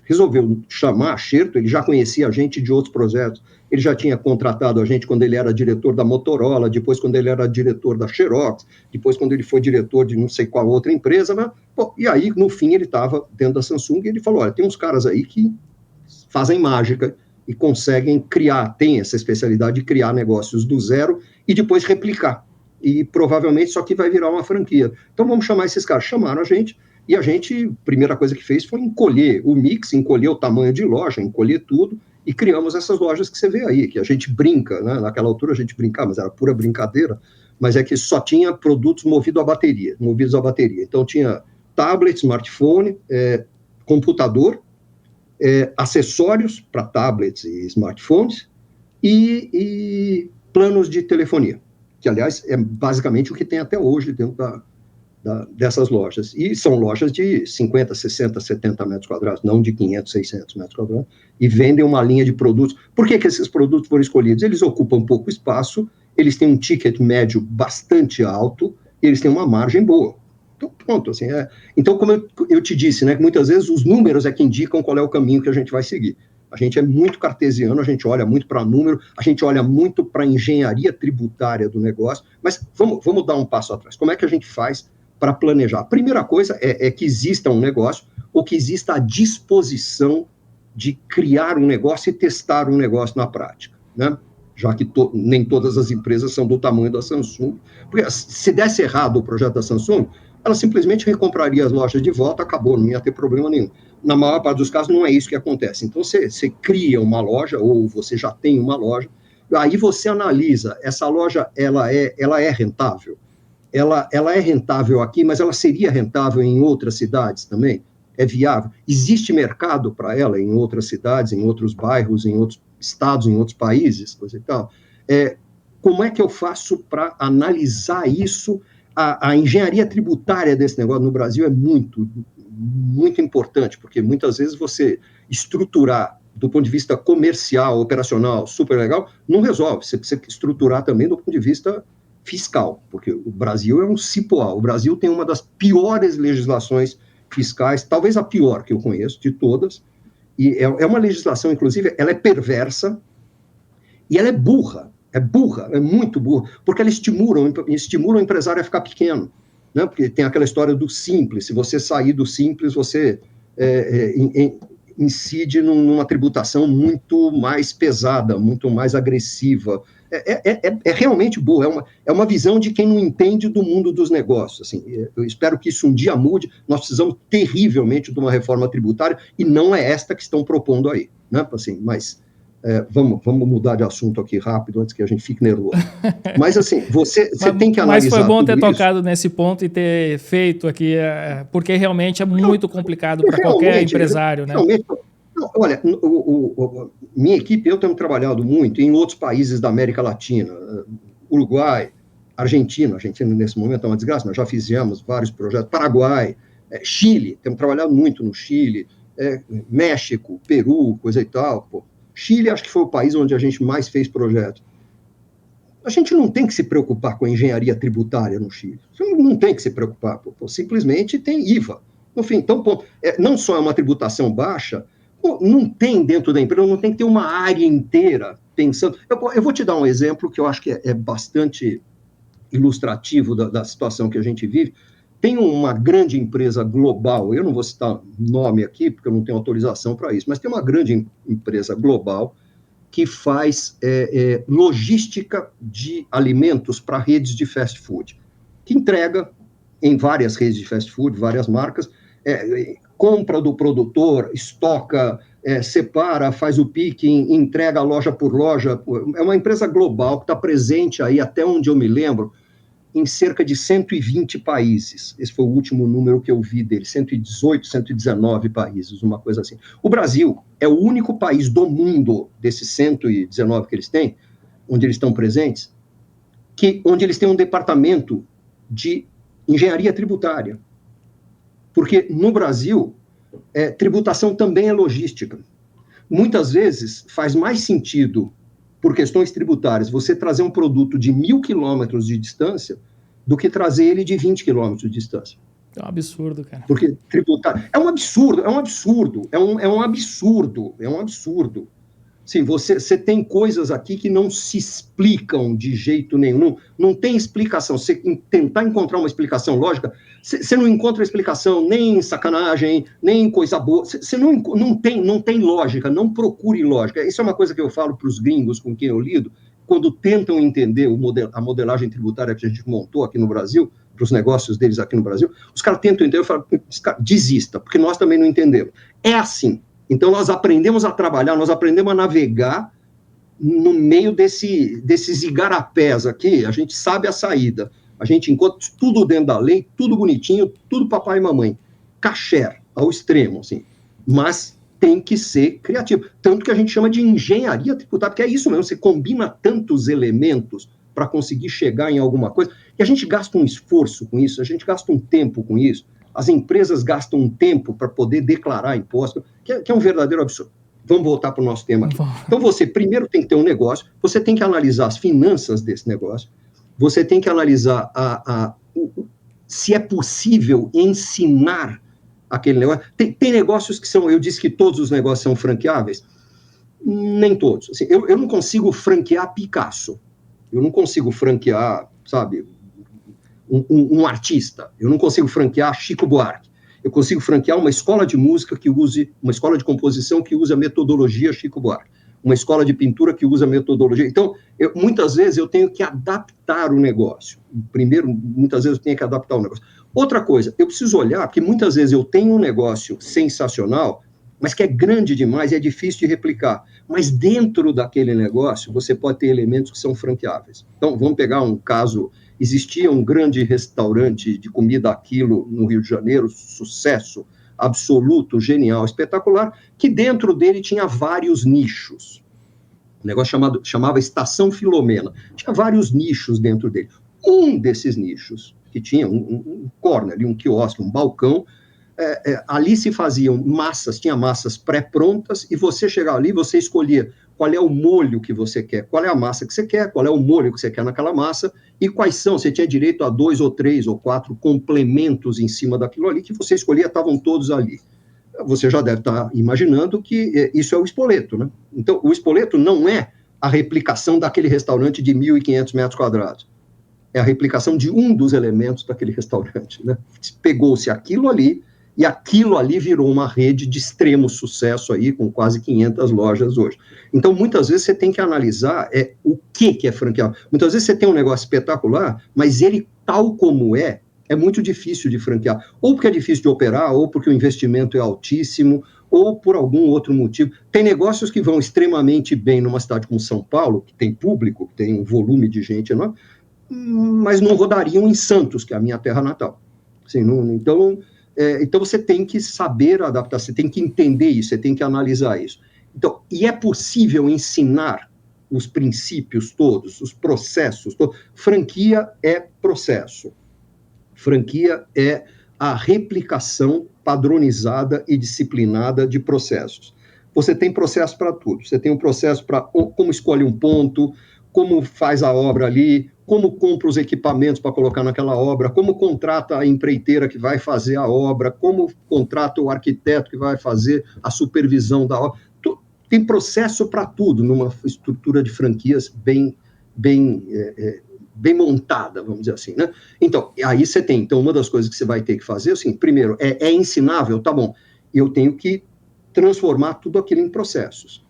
resolveu chamar a Xerto, ele já conhecia a gente de outros projetos, ele já tinha contratado a gente quando ele era diretor da Motorola, depois quando ele era diretor da Xerox, depois quando ele foi diretor de não sei qual outra empresa, né? Pô, e aí, no fim, ele estava dentro da Samsung e ele falou, olha, tem uns caras aí que fazem mágica e conseguem criar, tem essa especialidade de criar negócios do zero e depois replicar. E provavelmente isso aqui vai virar uma franquia. Então vamos chamar esses caras. Chamaram a gente, e a gente, a primeira coisa que fez foi encolher o mix, encolher o tamanho de loja, encolher tudo, e criamos essas lojas que você vê aí, que a gente brinca, né? Naquela altura a gente brincava, mas era pura brincadeira, mas é que só tinha produtos movidos à bateria. Então tinha tablet, smartphone, computador, acessórios para tablets e smartphones, e planos de telefonia, que, aliás, é basicamente o que tem até hoje dentro dessas lojas. E são lojas de 50, 60, 70 metros quadrados, não de 500, 600 metros quadrados, e vendem uma linha de produtos. Por que esses produtos foram escolhidos? Eles ocupam pouco espaço, eles têm um ticket médio bastante alto, e eles têm uma margem boa. Então, pronto, assim, Então, como eu te disse, né, muitas vezes os números é que indicam qual é o caminho que a gente vai seguir. A gente é muito cartesiano, a gente olha muito para número, a gente olha muito para a engenharia tributária do negócio, mas vamos dar um passo atrás. Como é que a gente faz para planejar? A primeira coisa é que exista um negócio, ou que exista a disposição de criar um negócio e testar um negócio na prática, né? Já que nem todas as empresas são do tamanho da Samsung. Porque se desse errado o projeto da Samsung, ela simplesmente recompraria as lojas de volta, acabou, não ia ter problema nenhum. Na maior parte dos casos, não é isso que acontece. Então, você cria uma loja, ou você já tem uma loja, aí você analisa, essa loja, ela é rentável? Ela é rentável aqui, mas ela seria rentável em outras cidades também? É viável? Existe mercado para ela em outras cidades, em outros bairros, em outros estados, em outros países, coisa e tal? Como é que eu faço para analisar isso? A engenharia tributária desse negócio no Brasil é muito, muito importante, porque muitas vezes você estruturar do ponto de vista comercial, operacional, super legal, não resolve. Você precisa estruturar também do ponto de vista fiscal, porque o Brasil é um cipoal. O Brasil tem uma das piores legislações fiscais, talvez a pior que eu conheço de todas, e é uma legislação, inclusive, ela é perversa e ela é burra, é muito burra, porque ela estimula o empresário a ficar pequeno, né? Porque tem aquela história do simples, se você sair do simples, você incide numa tributação muito mais pesada, muito mais agressiva. É realmente boa, é uma visão de quem não entende do mundo dos negócios. Assim, eu espero que isso um dia mude. Nós precisamos terrivelmente de uma reforma tributária, e não é esta que estão propondo aí, né? Assim, mas vamos mudar de assunto aqui rápido, antes que a gente fique nervoso. Mas assim, você tem que analisar. Mas foi bom ter tocado nesse ponto e ter feito aqui, porque realmente é muito complicado para qualquer empresário, né? Olha, minha equipe, eu tenho trabalhado muito em outros países da América Latina, Uruguai, Argentina nesse momento é uma desgraça, nós já fizemos vários projetos, Paraguai, Chile, temos trabalhado muito no Chile, México, Peru, coisa e tal. Pô. Chile acho que foi o país onde a gente mais fez projetos. A gente não tem que se preocupar com a engenharia tributária no Chile. Você não tem que se preocupar. Pô. Simplesmente tem IVA. No fim, então, não só é uma tributação baixa, não tem dentro da empresa, não tem que ter uma área inteira pensando. Eu vou te dar um exemplo que eu acho que é bastante ilustrativo da situação que a gente vive. Tem uma grande empresa global, eu não vou citar nome aqui, porque eu não tenho autorização para isso, mas tem uma grande empresa global que faz logística de alimentos para redes de fast food, que entrega em várias redes de fast food, várias marcas, compra do produtor, estoca, separa, faz o picking, entrega loja por loja. É uma empresa global que está presente aí, até onde eu me lembro, em cerca de 120 países. Esse foi o último número que eu vi dele, 118, 119 países, uma coisa assim. O Brasil é o único país do mundo, desses 119 que eles têm, onde eles estão presentes, onde eles têm um departamento de engenharia tributária. Porque no Brasil, tributação também é logística. Muitas vezes faz mais sentido, por questões tributárias, você trazer um produto de 1.000 quilômetros de distância do que trazer ele de 20 quilômetros de distância. É um absurdo, cara. Porque tributar... É um absurdo. Sim, você tem coisas aqui que não se explicam de jeito nenhum. Não tem explicação. Você tentar encontrar uma explicação lógica, você não encontra explicação nem em sacanagem, nem em coisa boa. Você não tem lógica, não procure lógica. Isso é uma coisa que eu falo para os gringos com quem eu lido, quando tentam entender a modelagem tributária que a gente montou aqui no Brasil, para os negócios deles aqui no Brasil, os caras tentam entender, eu falo, desista, porque nós também não entendemos. É assim. Então, nós aprendemos a trabalhar, nós aprendemos a navegar no meio desses igarapés aqui, a gente sabe a saída, a gente encontra tudo dentro da lei, tudo bonitinho, tudo papai e mamãe, kasher, ao extremo, assim, mas tem que ser criativo, tanto que a gente chama de engenharia tributária, porque é isso mesmo, você combina tantos elementos para conseguir chegar em alguma coisa, e a gente gasta um esforço com isso, a gente gasta um tempo com isso, as empresas gastam um tempo para poder declarar imposto, que é um verdadeiro absurdo. Vamos voltar para o nosso tema aqui. Então, você primeiro tem que ter um negócio, você tem que analisar as finanças desse negócio, você tem que analisar se é possível ensinar aquele negócio. Tem negócios que são, eu disse que todos os negócios são franqueáveis, nem todos. Assim, eu não consigo franquear Picasso, eu não consigo franquear, sabe, um artista, eu não consigo franquear Chico Buarque, eu consigo franquear uma escola de música que use, uma escola de composição que use a metodologia Chico Buarque, uma escola de pintura que usa a metodologia. Então, muitas vezes eu tenho que adaptar o negócio. Primeiro, muitas vezes eu tenho que adaptar o negócio. Outra coisa, eu preciso olhar, porque muitas vezes eu tenho um negócio sensacional, mas que é grande demais e é difícil de replicar. Mas dentro daquele negócio, você pode ter elementos que são franqueáveis. Então, vamos pegar um caso. Existia um grande restaurante de comida a quilo no Rio de Janeiro, sucesso absoluto, genial, espetacular, que dentro dele tinha vários nichos. Um negócio chamava Estação Filomena. Tinha vários nichos dentro dele. Um desses nichos, que tinha um corner, um quiosque, um balcão, ali se faziam massas, tinha massas pré-prontas, e você chegava ali, você escolhia qual é o molho que você quer, qual é a massa que você quer, qual é o molho que você quer naquela massa, e quais são, você tinha direito a 2 ou 3 ou 4 complementos em cima daquilo ali, que você escolhia, estavam todos ali. Você já deve estar imaginando que isso é o espoleto, né? Então, o espoleto não é a replicação daquele restaurante de 1.500 metros quadrados, é a replicação de um dos elementos daquele restaurante, né? Pegou-se aquilo ali, e aquilo ali virou uma rede de extremo sucesso aí, com quase 500 lojas hoje. Então, muitas vezes você tem que analisar o que é franqueável. Muitas vezes você tem um negócio espetacular, mas ele, tal como é muito difícil de franquear. Ou porque é difícil de operar, ou porque o investimento é altíssimo, ou por algum outro motivo. Tem negócios que vão extremamente bem numa cidade como São Paulo, que tem público, que tem um volume de gente enorme, mas não rodariam em Santos, que é a minha terra natal. Assim, então, você tem que saber adaptar, você tem que entender isso, você tem que analisar isso. Então, e é possível ensinar os princípios todos, os processos todos. Franquia é processo. Franquia é a replicação padronizada e disciplinada de processos. Você tem processo para tudo. Você tem um processo para como escolhe um ponto, como faz a obra ali, como compra os equipamentos para colocar naquela obra, como contrata a empreiteira que vai fazer a obra, como contrata o arquiteto que vai fazer a supervisão da obra. Tem processo para tudo numa estrutura de franquias bem montada, vamos dizer assim, né? Então, aí você tem, então, uma das coisas que você vai ter que fazer, assim, primeiro, é ensinável, tá bom, eu tenho que transformar tudo aquilo em processos.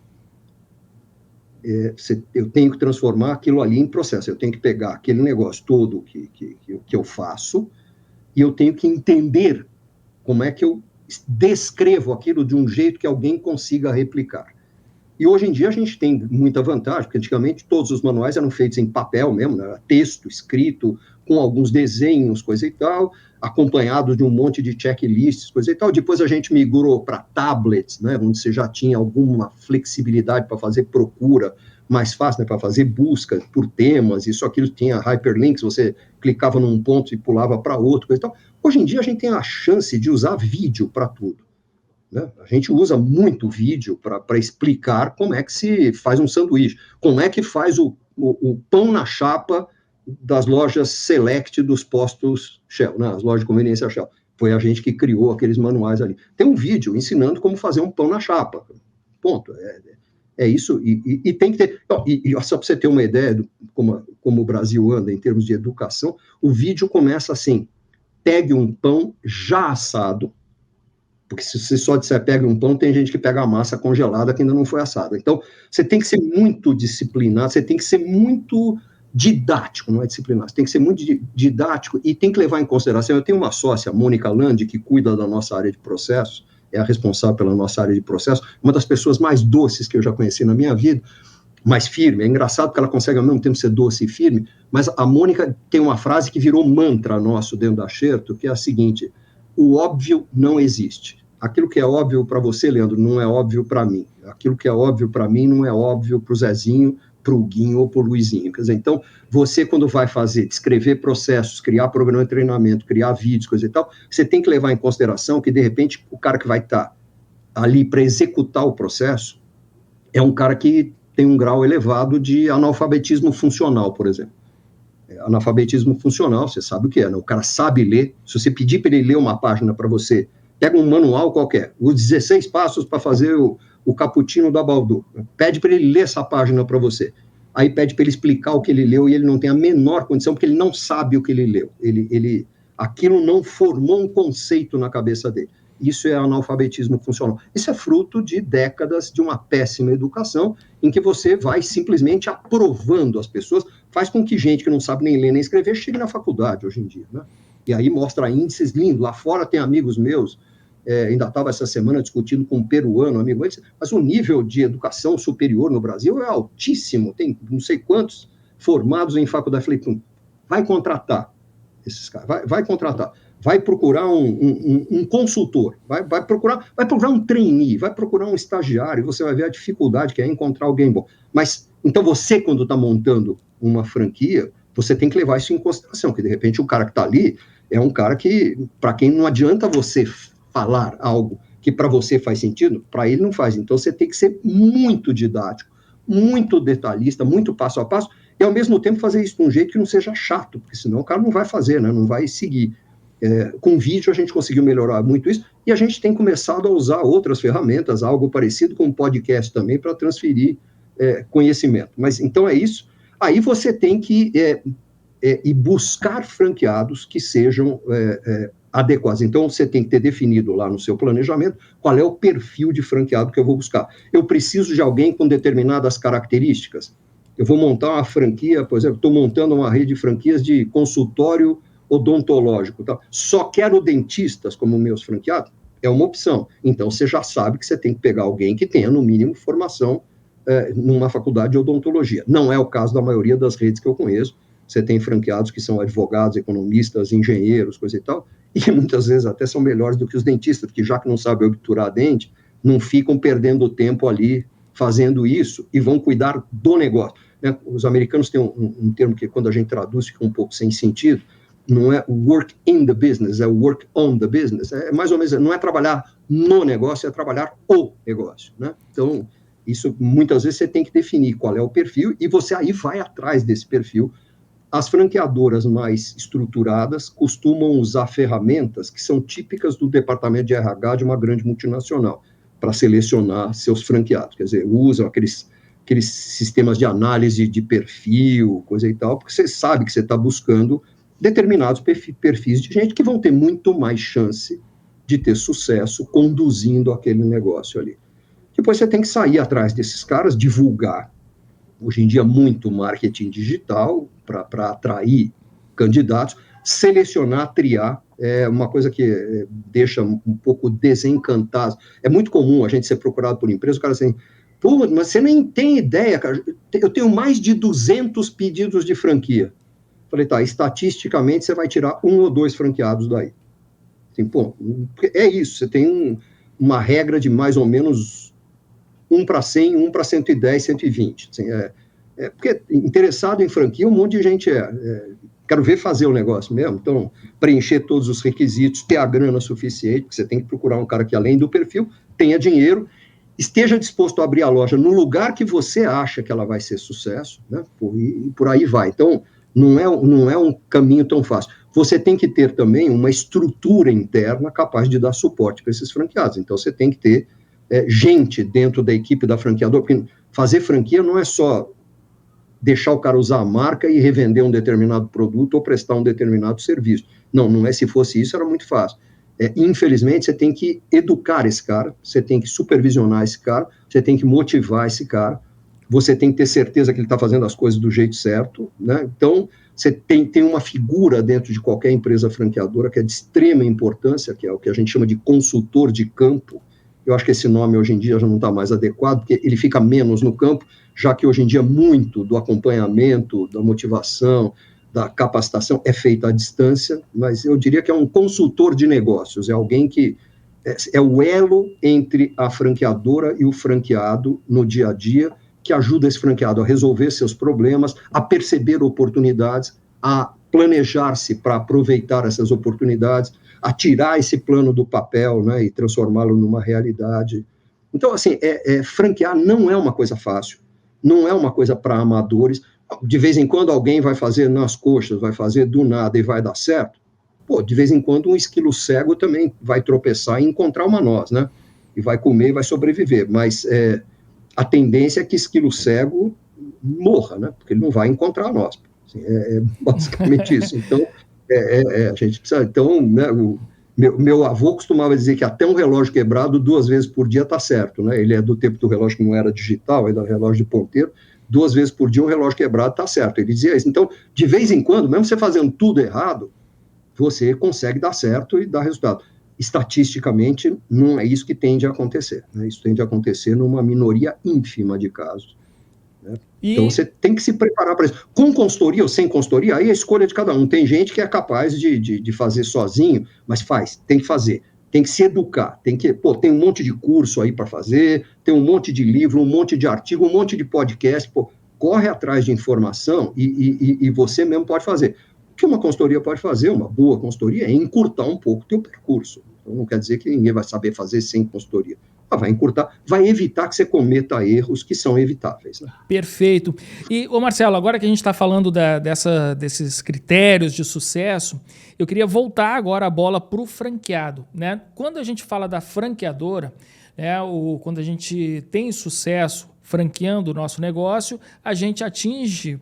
Eu tenho que transformar aquilo ali em processo, eu tenho que pegar aquele negócio todo que eu faço, e eu tenho que entender como é que eu descrevo aquilo de um jeito que alguém consiga replicar. E hoje em dia a gente tem muita vantagem, porque antigamente todos os manuais eram feitos em papel mesmo, né? Texto, escrito, com alguns desenhos, coisa e tal, acompanhado de um monte de checklists, coisa e tal. Depois a gente migrou para tablets, né? Onde você já tinha alguma flexibilidade para fazer procura mais fácil, né? Para fazer busca por temas, isso aquilo tinha hyperlinks, você clicava num ponto e pulava para outro, coisa e tal. Hoje em dia a gente tem a chance de usar vídeo para tudo. Né? A gente usa muito vídeo para explicar como é que se faz um sanduíche, como é que faz o pão na chapa das lojas Select dos postos Shell, né? As lojas de conveniência Shell. Foi a gente que criou aqueles manuais ali. Tem um vídeo ensinando como fazer um pão na chapa. Ponto. É isso. E tem que ter... só para você ter uma ideia de como o Brasil anda em termos de educação, o vídeo começa assim: pegue um pão já assado. Porque se você só disser pega um pão, tem gente que pega a massa congelada que ainda não foi assada. Então, você tem que ser muito disciplinado, você tem que ser muito didático, não é disciplinado, você tem que ser muito didático e tem que levar em consideração. Eu tenho uma sócia, Mônica Landi, que cuida da nossa área de processos, é a responsável pela nossa área de processos, uma das pessoas mais doces que eu já conheci na minha vida, mais firme. É engraçado porque ela consegue ao mesmo tempo ser doce e firme, mas a Mônica tem uma frase que virou mantra nosso dentro da Xerto, que é a seguinte: o óbvio não existe. Aquilo que é óbvio para você, Leandro, não é óbvio para mim. Aquilo que é óbvio para mim não é óbvio para o Zezinho, para o Guinho ou para o Luizinho. Quer dizer, então, você quando vai descrever processos, criar programa de treinamento, criar vídeos, coisa e tal, você tem que levar em consideração que, de repente, o cara que vai estar ali para executar o processo é um cara que tem um grau elevado de analfabetismo funcional, por exemplo. Analfabetismo funcional, você sabe o que é, né? O cara sabe ler. Se você pedir para ele ler uma página para você, pega um manual qualquer, os 16 passos para fazer o cappuccino da Baldu, pede para ele ler essa página para você, aí pede para ele explicar o que ele leu e ele não tem a menor condição, porque ele não sabe o que ele leu, aquilo não formou um conceito na cabeça dele. Isso é analfabetismo funcional. Isso é fruto de décadas de uma péssima educação, em que você vai simplesmente aprovando as pessoas, faz com que gente que não sabe nem ler nem escrever chegue na faculdade hoje em dia, né? E aí mostra índices lindos. Lá fora tem amigos meus, ainda estava essa semana discutindo com um peruano, amigo, mas o nível de educação superior no Brasil é altíssimo, tem não sei quantos formados em faculdade. Falei, vai contratar esses caras, vai contratar, vai procurar um consultor, vai procurar um trainee, vai procurar um estagiário, você vai ver a dificuldade que é encontrar alguém bom. Mas, então você, quando está montando uma franquia, você tem que levar isso em consideração, que de repente o cara que está ali é um cara que, para quem não adianta você falar algo que para você faz sentido, para ele não faz. Então você tem que ser muito didático, muito detalhista, muito passo a passo, e ao mesmo tempo fazer isso de um jeito que não seja chato, porque senão o cara não vai fazer, né? Não vai seguir. Com vídeo a gente conseguiu melhorar muito isso, e a gente tem começado a usar outras ferramentas, algo parecido com o podcast também, para transferir conhecimento. Mas então é isso. Aí você tem que ir buscar franqueados que sejam adequados. Então, você tem que ter definido lá no seu planejamento qual é o perfil de franqueado que eu vou buscar. Eu preciso de alguém com determinadas características. Eu vou montar uma franquia, por exemplo, estou montando uma rede de franquias de consultório odontológico. Tá? Só quero dentistas como meus franqueados? É uma opção. Então, você já sabe que você tem que pegar alguém que tenha, no mínimo, formação numa faculdade de odontologia. Não é o caso da maioria das redes que eu conheço. Você tem franqueados que são advogados, economistas, engenheiros, coisa e tal, e muitas vezes até são melhores do que os dentistas, porque já que não sabem obturar dente, não ficam perdendo tempo ali fazendo isso e vão cuidar do negócio. Né? Os americanos têm um termo que, quando a gente traduz, fica um pouco sem sentido. Não é work in the business, é work on the business. É mais ou menos, não é trabalhar no negócio, é trabalhar o negócio. Né? Então, isso muitas vezes você tem que definir qual é o perfil e você aí vai atrás desse perfil. As franqueadoras mais estruturadas costumam usar ferramentas que são típicas do departamento de RH de uma grande multinacional para selecionar seus franqueados. Quer dizer, usam aqueles sistemas de análise de perfil, coisa e tal, porque você sabe que você está buscando determinados perfis de gente que vão ter muito mais chance de ter sucesso conduzindo aquele negócio ali. Depois você tem que sair atrás desses caras, divulgar, hoje em dia, muito marketing digital para atrair candidatos, selecionar, triar, é uma coisa que deixa um pouco desencantado. É muito comum a gente ser procurado por empresa, o cara assim, pô, mas você nem tem ideia, cara, eu tenho mais de 200 pedidos de franquia. Falei, tá, estatisticamente você vai tirar 1 ou 2 franqueados daí. Assim, pô, é isso, você tem uma regra de mais ou menos 1 para 100, 1 para 110, 120. Assim, porque interessado em franquia, um monte de gente quero ver fazer o negócio mesmo, então preencher todos os requisitos, ter a grana suficiente, porque você tem que procurar um cara que, além do perfil, tenha dinheiro, esteja disposto a abrir a loja no lugar que você acha que ela vai ser sucesso, né? E por aí vai. Então, não é um caminho tão fácil. Você tem que ter também uma estrutura interna capaz de dar suporte para esses franqueados. Então, você tem que ter gente dentro da equipe da franqueadora, porque fazer franquia não é só deixar o cara usar a marca e revender um determinado produto ou prestar um determinado serviço. Não é. Se fosse isso, era muito fácil. Infelizmente, você tem que educar esse cara, você tem que supervisionar esse cara, você tem que motivar esse cara, você tem que ter certeza que ele está fazendo as coisas do jeito certo, né? Então, você tem uma figura dentro de qualquer empresa franqueadora que é de extrema importância, que é o que a gente chama de consultor de campo. Eu acho que esse nome hoje em dia já não está mais adequado, porque ele fica menos no campo, já que hoje em dia muito do acompanhamento, da motivação, da capacitação é feita à distância, mas eu diria que é um consultor de negócios, é alguém que é o elo entre a franqueadora e o franqueado no dia a dia, que ajuda esse franqueado a resolver seus problemas, a perceber oportunidades, a planejar-se para aproveitar essas oportunidades, a tirar esse plano do papel, né, e transformá-lo numa realidade. Então, assim, franquear não é uma coisa fácil, não é uma coisa para amadores. De vez em quando alguém vai fazer nas coxas, vai fazer do nada e vai dar certo. Pô, de vez em quando um esquilo cego também vai tropeçar e encontrar uma noz, né? E vai comer e vai sobreviver. Mas a tendência é que esquilo cego morra, né? Porque ele não vai encontrar a noz. Assim, basicamente isso. Então, a gente precisa... Então, né, meu avô costumava dizer que até um relógio quebrado 2 vezes por dia está certo, né? Ele é do tempo do relógio que não era digital, ele era relógio de ponteiro. 2 vezes por dia um relógio quebrado está certo. Ele dizia isso. Então, de vez em quando, mesmo você fazendo tudo errado, você consegue dar certo e dar resultado. Estatisticamente, não é isso que tende a acontecer, né? Isso tende a acontecer numa minoria ínfima de casos, né? Então, você tem que se preparar para isso. Com consultoria ou sem consultoria, aí é a escolha de cada um. Tem gente que é capaz de fazer sozinho, mas tem que fazer. Tem que se educar, tem um monte de curso aí para fazer, tem um monte de livro, um monte de artigo, um monte de podcast, corre atrás de informação e você mesmo pode fazer. O que uma consultoria pode fazer, uma boa consultoria, é encurtar um pouco o teu percurso. Então, não quer dizer que ninguém vai saber fazer sem consultoria. Vai encurtar, vai evitar que você cometa erros que são evitáveis, né? Perfeito. E, Marcelo, agora que a gente está falando desses critérios de sucesso, eu queria voltar agora a bola para o franqueado, né? Quando a gente fala da franqueadora, né, quando a gente tem sucesso franqueando o nosso negócio, a gente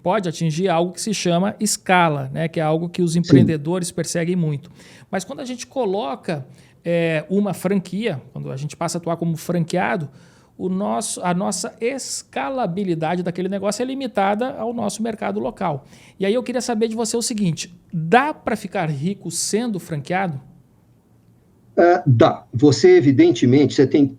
pode atingir algo que se chama escala, né, que é algo que os empreendedores perseguem muito. Mas quando a gente coloca uma franquia, quando a gente passa a atuar como franqueado, a nossa escalabilidade daquele negócio é limitada ao nosso mercado local. E aí eu queria saber de você o seguinte: dá para ficar rico sendo franqueado? Dá. Você, evidentemente, você tem...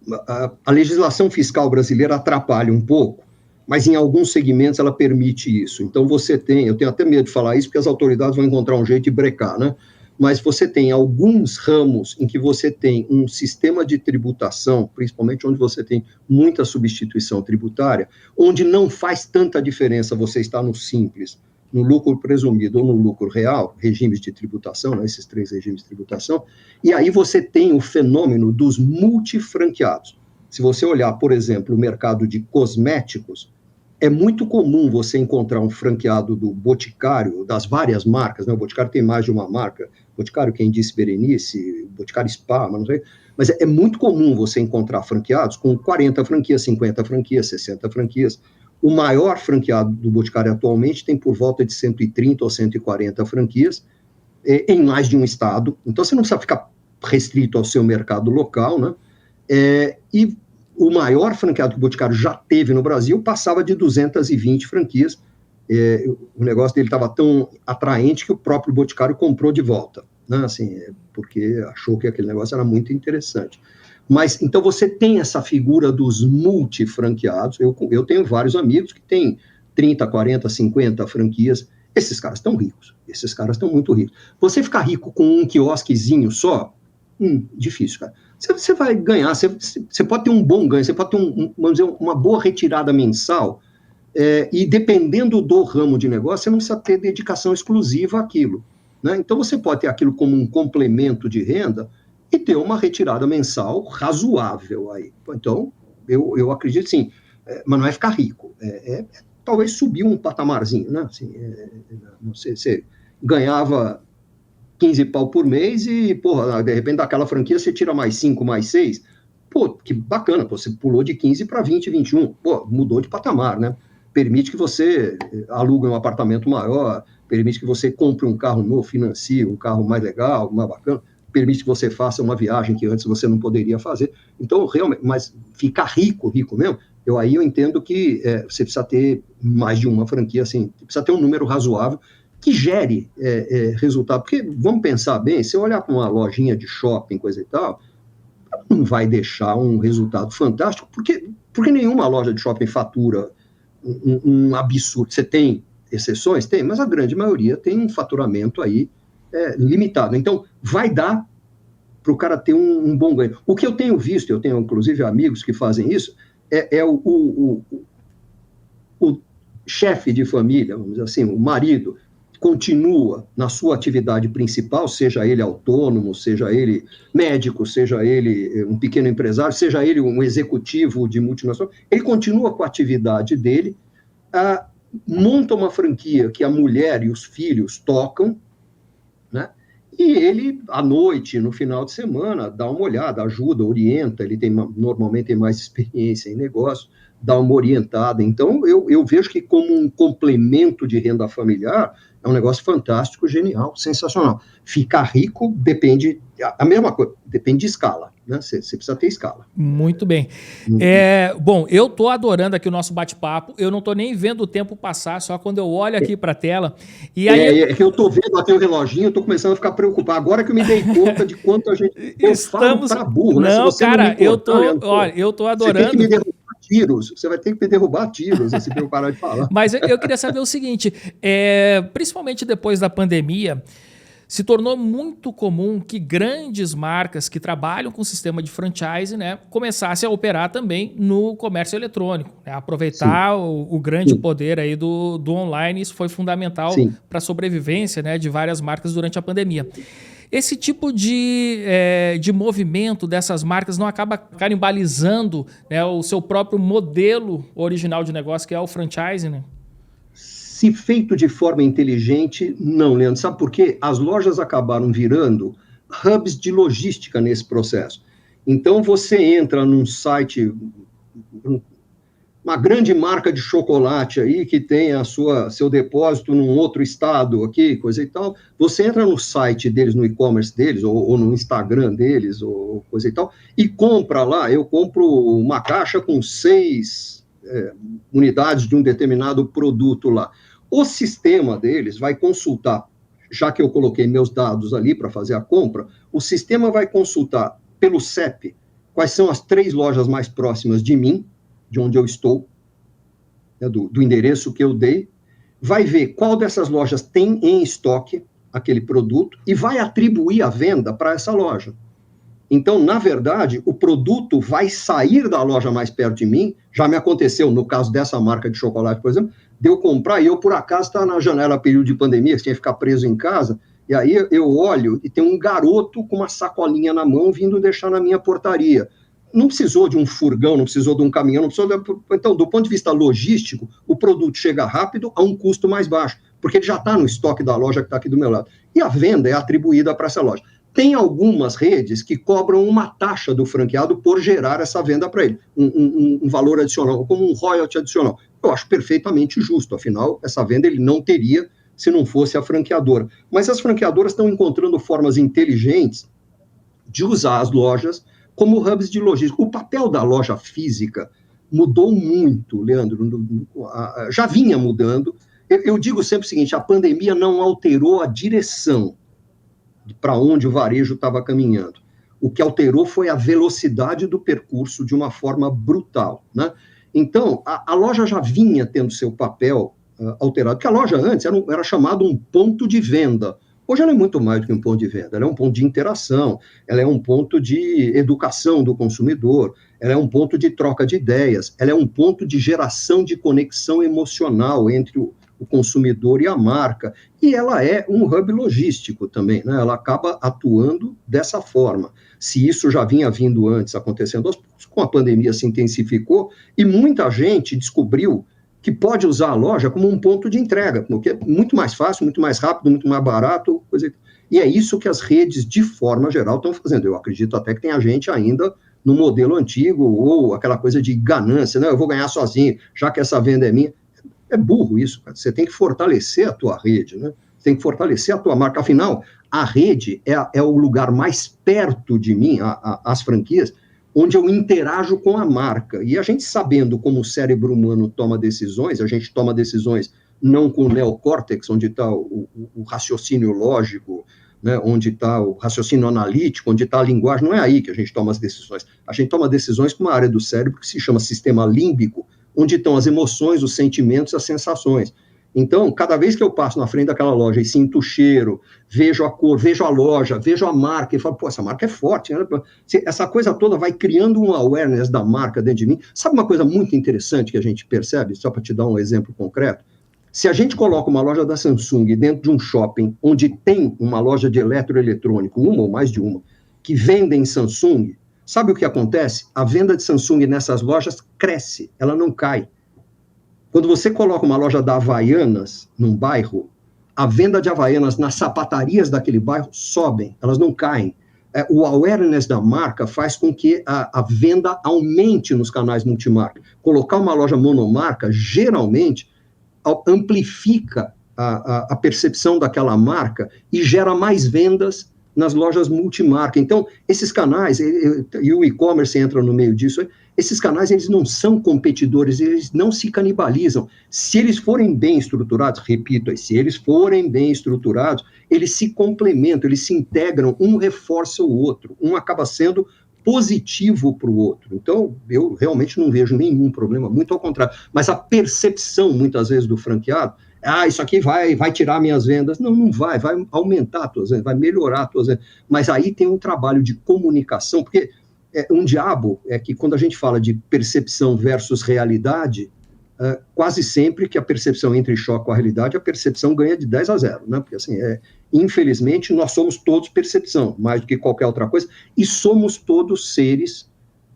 A legislação fiscal brasileira atrapalha um pouco, mas em alguns segmentos ela permite isso. Então eu tenho até medo de falar isso, porque as autoridades vão encontrar um jeito de brecar, né? mas você tem alguns ramos em que você tem um sistema de tributação, principalmente onde você tem muita substituição tributária, onde não faz tanta diferença você estar no simples, no lucro presumido ou no lucro real, regimes de tributação, né, esses 3 regimes de tributação, e aí você tem o fenômeno dos multifranqueados. Se você olhar, por exemplo, o mercado de cosméticos, é muito comum você encontrar um franqueado do Boticário, das várias marcas, né? O Boticário tem mais de uma marca, Boticário, quem disse Berenice, Boticário Spa, mas não sei, mas é muito comum você encontrar franqueados com 40 franquias, 50 franquias, 60 franquias. O maior franqueado do Boticário atualmente tem por volta de 130 ou 140 franquias, em mais de um estado, então você não precisa ficar restrito ao seu mercado local, né? E o maior franqueado que o Boticário já teve no Brasil passava de 220 franquias. O negócio dele estava tão atraente que o próprio Boticário comprou de volta, né? Assim, porque achou que aquele negócio era muito interessante. Mas, então, você tem essa figura dos multifranqueados. Eu tenho vários amigos que têm 30, 40, 50 franquias. Esses caras estão ricos. Esses caras estão muito ricos. Você ficar rico com um quiosquezinho só, difícil, cara. Você vai ganhar, você pode ter um bom ganho, você pode ter, vamos dizer, uma boa retirada mensal, e dependendo do ramo de negócio, você não precisa ter dedicação exclusiva àquilo, né? Então, você pode ter aquilo como um complemento de renda e ter uma retirada mensal razoável aí. Então, eu acredito, sim, mas não é ficar rico, talvez subir um patamarzinho, né? Assim, não sei, você ganhava 15 pau por mês e, porra, de repente daquela franquia você tira mais 5, mais 6, pô, que bacana, pô, você pulou de 15 para 20, 21, pô, mudou de patamar, né? Permite que você alugue um apartamento maior, permite que você compre um carro novo, financie um carro mais legal, mais bacana, permite que você faça uma viagem que antes você não poderia fazer. Então, realmente, mas ficar rico mesmo, aí eu entendo que você precisa ter mais de uma franquia, assim, precisa ter um número razoável que gere resultado. Porque, vamos pensar bem, se eu olhar para uma lojinha de shopping, coisa e tal, não vai deixar um resultado fantástico, porque nenhuma loja de shopping fatura um absurdo. Você tem exceções? Tem, mas a grande maioria tem um faturamento aí limitado. Então, vai dar para o cara ter um bom ganho. O que eu tenho visto, eu tenho inclusive amigos que fazem isso, o chefe de família, vamos dizer assim, o marido, continua na sua atividade principal, seja ele autônomo, seja ele médico, seja ele um pequeno empresário, seja ele um executivo de multinacional, ele continua com a atividade dele, monta uma franquia que a mulher e os filhos tocam, né? E ele, à noite, no final de semana, dá uma olhada, ajuda, orienta, ele normalmente tem mais experiência em negócio, dá uma orientada. Então, eu vejo que como um complemento de renda familiar, é um negócio fantástico, genial, sensacional. Ficar rico depende, a mesma coisa, depende de escala, né? Você precisa ter escala. Muito bem. Bom, eu estou adorando aqui o nosso bate-papo, eu não estou nem vendo o tempo passar, só quando eu olho aqui para a tela. E aí é que eu estou vendo até o reloginho, eu estou começando a ficar preocupado. Agora que eu me dei conta de quanto a gente... Eu falo para burro, né? Não, Se você cara, não eu estou adorando... Você tem que me derrubar tiros, você vai ter que me derrubar tiros, se eu parar de falar. Mas eu queria saber o seguinte, principalmente depois da pandemia, se tornou muito comum que grandes marcas que trabalham com sistema de franchise, né, começassem a operar também no comércio eletrônico, né, aproveitar o grande poder aí do online. Isso foi fundamental para a sobrevivência, né, de várias marcas durante a pandemia. Esse tipo de movimento dessas marcas não acaba canibalizando, né, o seu próprio modelo original de negócio, que é o franchise, né? Se feito de forma inteligente, não, Leandro. Sabe por quê? As lojas acabaram virando hubs de logística nesse processo. Então, você entra num site, uma grande marca de chocolate aí, que tem seu depósito num outro estado aqui, coisa e tal, você entra no site deles, no e-commerce deles, ou no Instagram deles, ou coisa e tal, e compra lá. Eu compro uma caixa com 6 unidades de um determinado produto lá. O sistema deles vai consultar, já que eu coloquei meus dados ali para fazer a compra, o sistema vai consultar pelo CEP quais são as 3 lojas mais próximas de mim, de onde eu estou, né, do endereço que eu dei, vai ver qual dessas lojas tem em estoque, aquele produto e vai atribuir a venda para essa loja. Então, na verdade, o produto vai sair da loja mais perto de mim. Já me aconteceu, no caso dessa marca de chocolate, por exemplo, de eu comprar e eu, por acaso, estava na janela, período de pandemia, que tinha que ficar preso em casa, e aí eu olho e tem um garoto com uma sacolinha na mão vindo deixar na minha portaria. Não precisou de um furgão, não precisou de um caminhão, não precisou de... Então, do ponto de vista logístico, o produto chega rápido a um custo mais baixo, porque ele já está no estoque da loja que está aqui do meu lado. E a venda é atribuída para essa loja. Tem algumas redes que cobram uma taxa do franqueado por gerar essa venda para ele, um valor adicional, como um royalty adicional. Eu acho perfeitamente justo, afinal, essa venda ele não teria se não fosse a franqueadora. Mas as franqueadoras estão encontrando formas inteligentes de usar as lojas como hubs de logística. O papel da loja física mudou muito, Leandro, já vinha mudando. Eu digo sempre o seguinte, a pandemia não alterou a direção para onde o varejo estava caminhando. O que alterou foi a velocidade do percurso de uma forma brutal, né? Então, a loja já vinha tendo seu papel alterado, porque a loja antes era chamada um ponto de venda. Hoje ela é muito mais do que um ponto de venda, ela é um ponto de interação, ela é um ponto de educação do consumidor, ela é um ponto de troca de ideias, ela é um ponto de geração de conexão emocional entre o consumidor e a marca, e ela é um hub logístico também, né? Ela acaba atuando dessa forma. Se isso já vinha vindo antes, acontecendo aos poucos, com a pandemia se intensificou, e muita gente descobriu que pode usar a loja como um ponto de entrega, porque é muito mais fácil, muito mais rápido, muito mais barato, coisa. E é isso que as redes, de forma geral, estão fazendo. Eu acredito até que tem a gente ainda no modelo antigo, ou aquela coisa de ganância, né? Eu vou ganhar sozinho, já que essa venda é minha. É burro isso, cara. Você tem que fortalecer a tua rede, né? Você tem que fortalecer a tua marca. Afinal, a rede é o lugar mais perto de mim, as franquias, onde eu interajo com a marca. E a gente sabendo como o cérebro humano toma decisões, a gente toma decisões não com o neocórtex, onde está o raciocínio lógico, né, onde está o raciocínio analítico, onde está a linguagem, não é aí que a gente toma as decisões. A gente toma decisões com uma área do cérebro que se chama sistema límbico, onde estão as emoções, os sentimentos, as sensações. Então, cada vez que eu passo na frente daquela loja e sinto o cheiro, vejo a cor, vejo a loja, vejo a marca, e falo, pô, essa marca é forte, né? Essa coisa toda vai criando um awareness da marca dentro de mim. Sabe uma coisa muito interessante que a gente percebe, só para te dar um exemplo concreto? Se a gente coloca uma loja da Samsung dentro de um shopping onde tem uma loja de eletroeletrônico, uma ou mais de uma, que vendem Samsung, sabe o que acontece? A venda de Samsung nessas lojas cresce, ela não cai. Quando você coloca uma loja da Havaianas num bairro, a venda de Havaianas nas sapatarias daquele bairro sobem, elas não caem. O awareness da marca faz com que a venda aumente nos canais multimarca. Colocar uma loja monomarca, geralmente, amplifica a percepção daquela marca e gera mais vendas nas lojas multimarca. Então, esses canais, e o e-commerce entra no meio disso, esses canais, eles não são competidores, eles não se canibalizam. Se eles forem bem estruturados, repito, se eles forem bem estruturados, eles se complementam, eles se integram, um reforça o outro, um acaba sendo positivo para o outro. Então, eu realmente não vejo nenhum problema, muito ao contrário. Mas a percepção, muitas vezes, do franqueado, isso aqui vai tirar minhas vendas. Não, não vai aumentar as tuas vendas, vai melhorar as tuas vendas. Mas aí tem um trabalho de comunicação, porque um diabo é que quando a gente fala de percepção versus realidade, quase sempre que a percepção entra em choque com a realidade, a percepção ganha de 10-0, né? Porque assim, infelizmente, nós somos todos percepção, mais do que qualquer outra coisa, e somos todos seres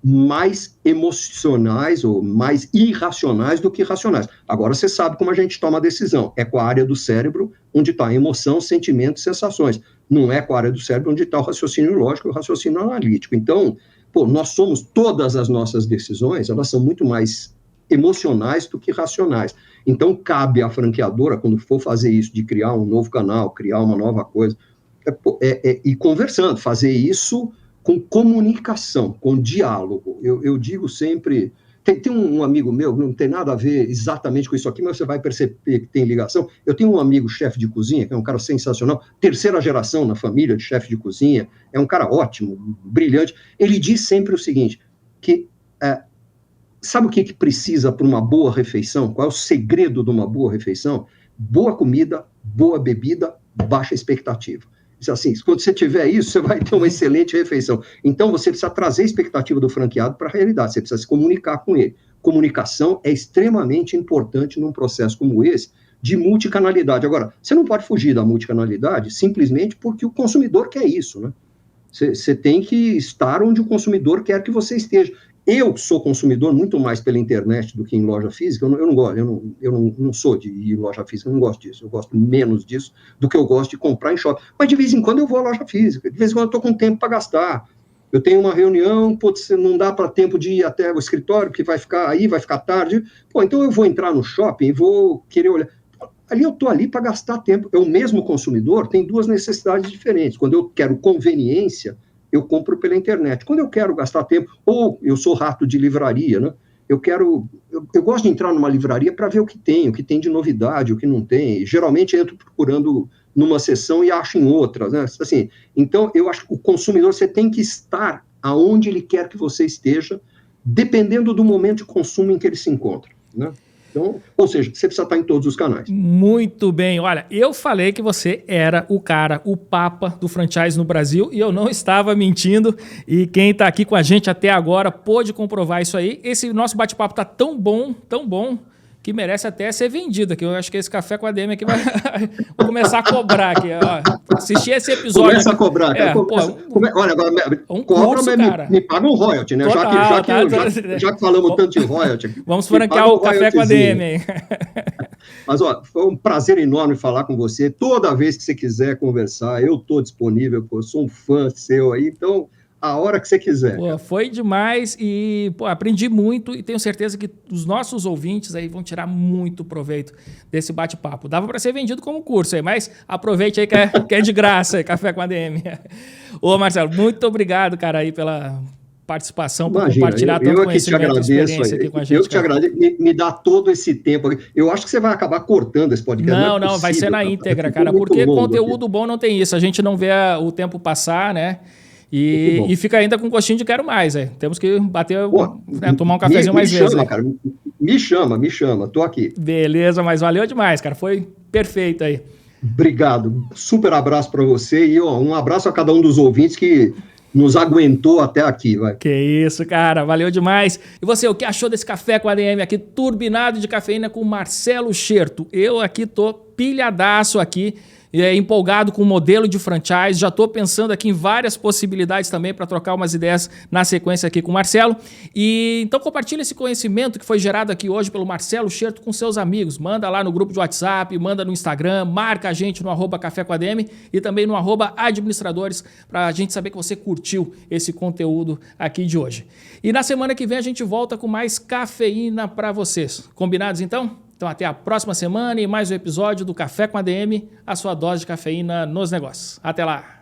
mais emocionais ou mais irracionais do que racionais. Agora, você sabe como a gente toma a decisão. É com a área do cérebro onde está a emoção, sentimentos, sensações. Não é com a área do cérebro onde está o raciocínio lógico e o raciocínio analítico. Então, nós somos, todas as nossas decisões, elas são muito mais emocionais do que racionais. Então, cabe à franqueadora, quando for fazer isso, de criar um novo canal, criar uma nova coisa, e conversando, fazer isso com comunicação, com diálogo. Eu digo sempre... Tem um amigo meu, não tem nada a ver exatamente com isso aqui, mas você vai perceber que tem ligação. Eu tenho um amigo chefe de cozinha, que é um cara sensacional, terceira geração na família de chefe de cozinha, é um cara ótimo, brilhante. Ele diz sempre o seguinte, que sabe o que precisa para uma boa refeição? Qual é o segredo de uma boa refeição? Boa comida, boa bebida, baixa expectativa. Assim, quando você tiver isso, você vai ter uma excelente refeição. Então, você precisa trazer a expectativa do franqueado para a realidade, você precisa se comunicar com ele. Comunicação é extremamente importante num processo como esse, de multicanalidade. Agora, você não pode fugir da multicanalidade simplesmente porque o consumidor quer isso, né? Você tem que estar onde o consumidor quer que você esteja. Eu sou consumidor muito mais pela internet do que em loja física. Eu não gosto, eu não sou de ir em loja física, eu não gosto disso. Eu gosto menos disso do que eu gosto de comprar em shopping. Mas de vez em quando eu vou à loja física, de vez em quando eu estou com tempo para gastar. Eu tenho uma reunião, não dá para tempo de ir até o escritório, porque vai ficar tarde. Então eu vou entrar no shopping e vou querer olhar. Ali eu estou ali para gastar tempo. O mesmo consumidor tem duas necessidades diferentes. Quando eu quero conveniência, eu compro pela internet. Quando eu quero gastar tempo, ou eu sou rato de livraria, né? Eu gosto de entrar numa livraria para ver o que tem de novidade, o que não tem. Geralmente entro procurando numa seção e acho em outra, né? Assim, então, eu acho que o consumidor, você tem que estar aonde ele quer que você esteja, dependendo do momento de consumo em que ele se encontra, né? Então, ou seja, você precisa estar em todos os canais. Muito bem. Olha, eu falei que você era o cara, o papa do franchise no Brasil e eu não estava mentindo. E quem está aqui com a gente até agora pôde comprovar isso aí. Esse nosso bate-papo está tão bom, que merece até ser vendido aqui. Eu acho que esse Café com a DM aqui vai vou começar a cobrar aqui. Ó. Assistir esse episódio. Começa a cobrar. Olha, agora cobra, mas me paga um royalty, né? Total, já que falamos tanto de royalty. Vamos franquear o Café com a DM aí. Mas, foi um prazer enorme falar com você. Toda vez que você quiser conversar, eu estou disponível. Eu sou um fã seu aí, então... a hora que você quiser. Foi demais e aprendi muito e tenho certeza que os nossos ouvintes aí vão tirar muito proveito desse bate-papo. Dava para ser vendido como curso aí, mas aproveite aí que é de graça aí, Café com a DM. Ô Marcelo, muito obrigado, cara, aí pela participação, por compartilhar tanto conhecimento e experiência aqui com a gente. Eu que te agradeço, me dá todo esse tempo. Eu acho que você vai acabar cortando esse podcast. Não, vai ser na íntegra, cara, porque conteúdo bom não tem isso. A gente não vê o tempo passar, né? E fica ainda com gostinho de quero mais. Temos que bater, tomar um cafezinho mais vezes. Cara, me chama, tô aqui. Beleza, mas valeu demais, cara. Foi perfeito aí. Obrigado. Super abraço para você e um abraço a cada um dos ouvintes que nos aguentou até aqui. Vai. Que isso, cara. Valeu demais. E você, o que achou desse Café com a DM aqui, turbinado de cafeína com Marcelo Scherto? Eu aqui tô pilhadaço aqui. Empolgado com o modelo de franchise, já estou pensando aqui em várias possibilidades também para trocar umas ideias na sequência aqui com o Marcelo. E então compartilha esse conhecimento que foi gerado aqui hoje pelo Marcelo Scherto com seus amigos. Manda lá no grupo de WhatsApp, manda no Instagram, marca a gente no @Café com a DM e também no @administradores para a gente saber que você curtiu esse conteúdo aqui de hoje. E na semana que vem a gente volta com mais cafeína para vocês. Combinados então? Então até a próxima semana e mais um episódio do Café com a DM, a sua dose de cafeína nos negócios. Até lá!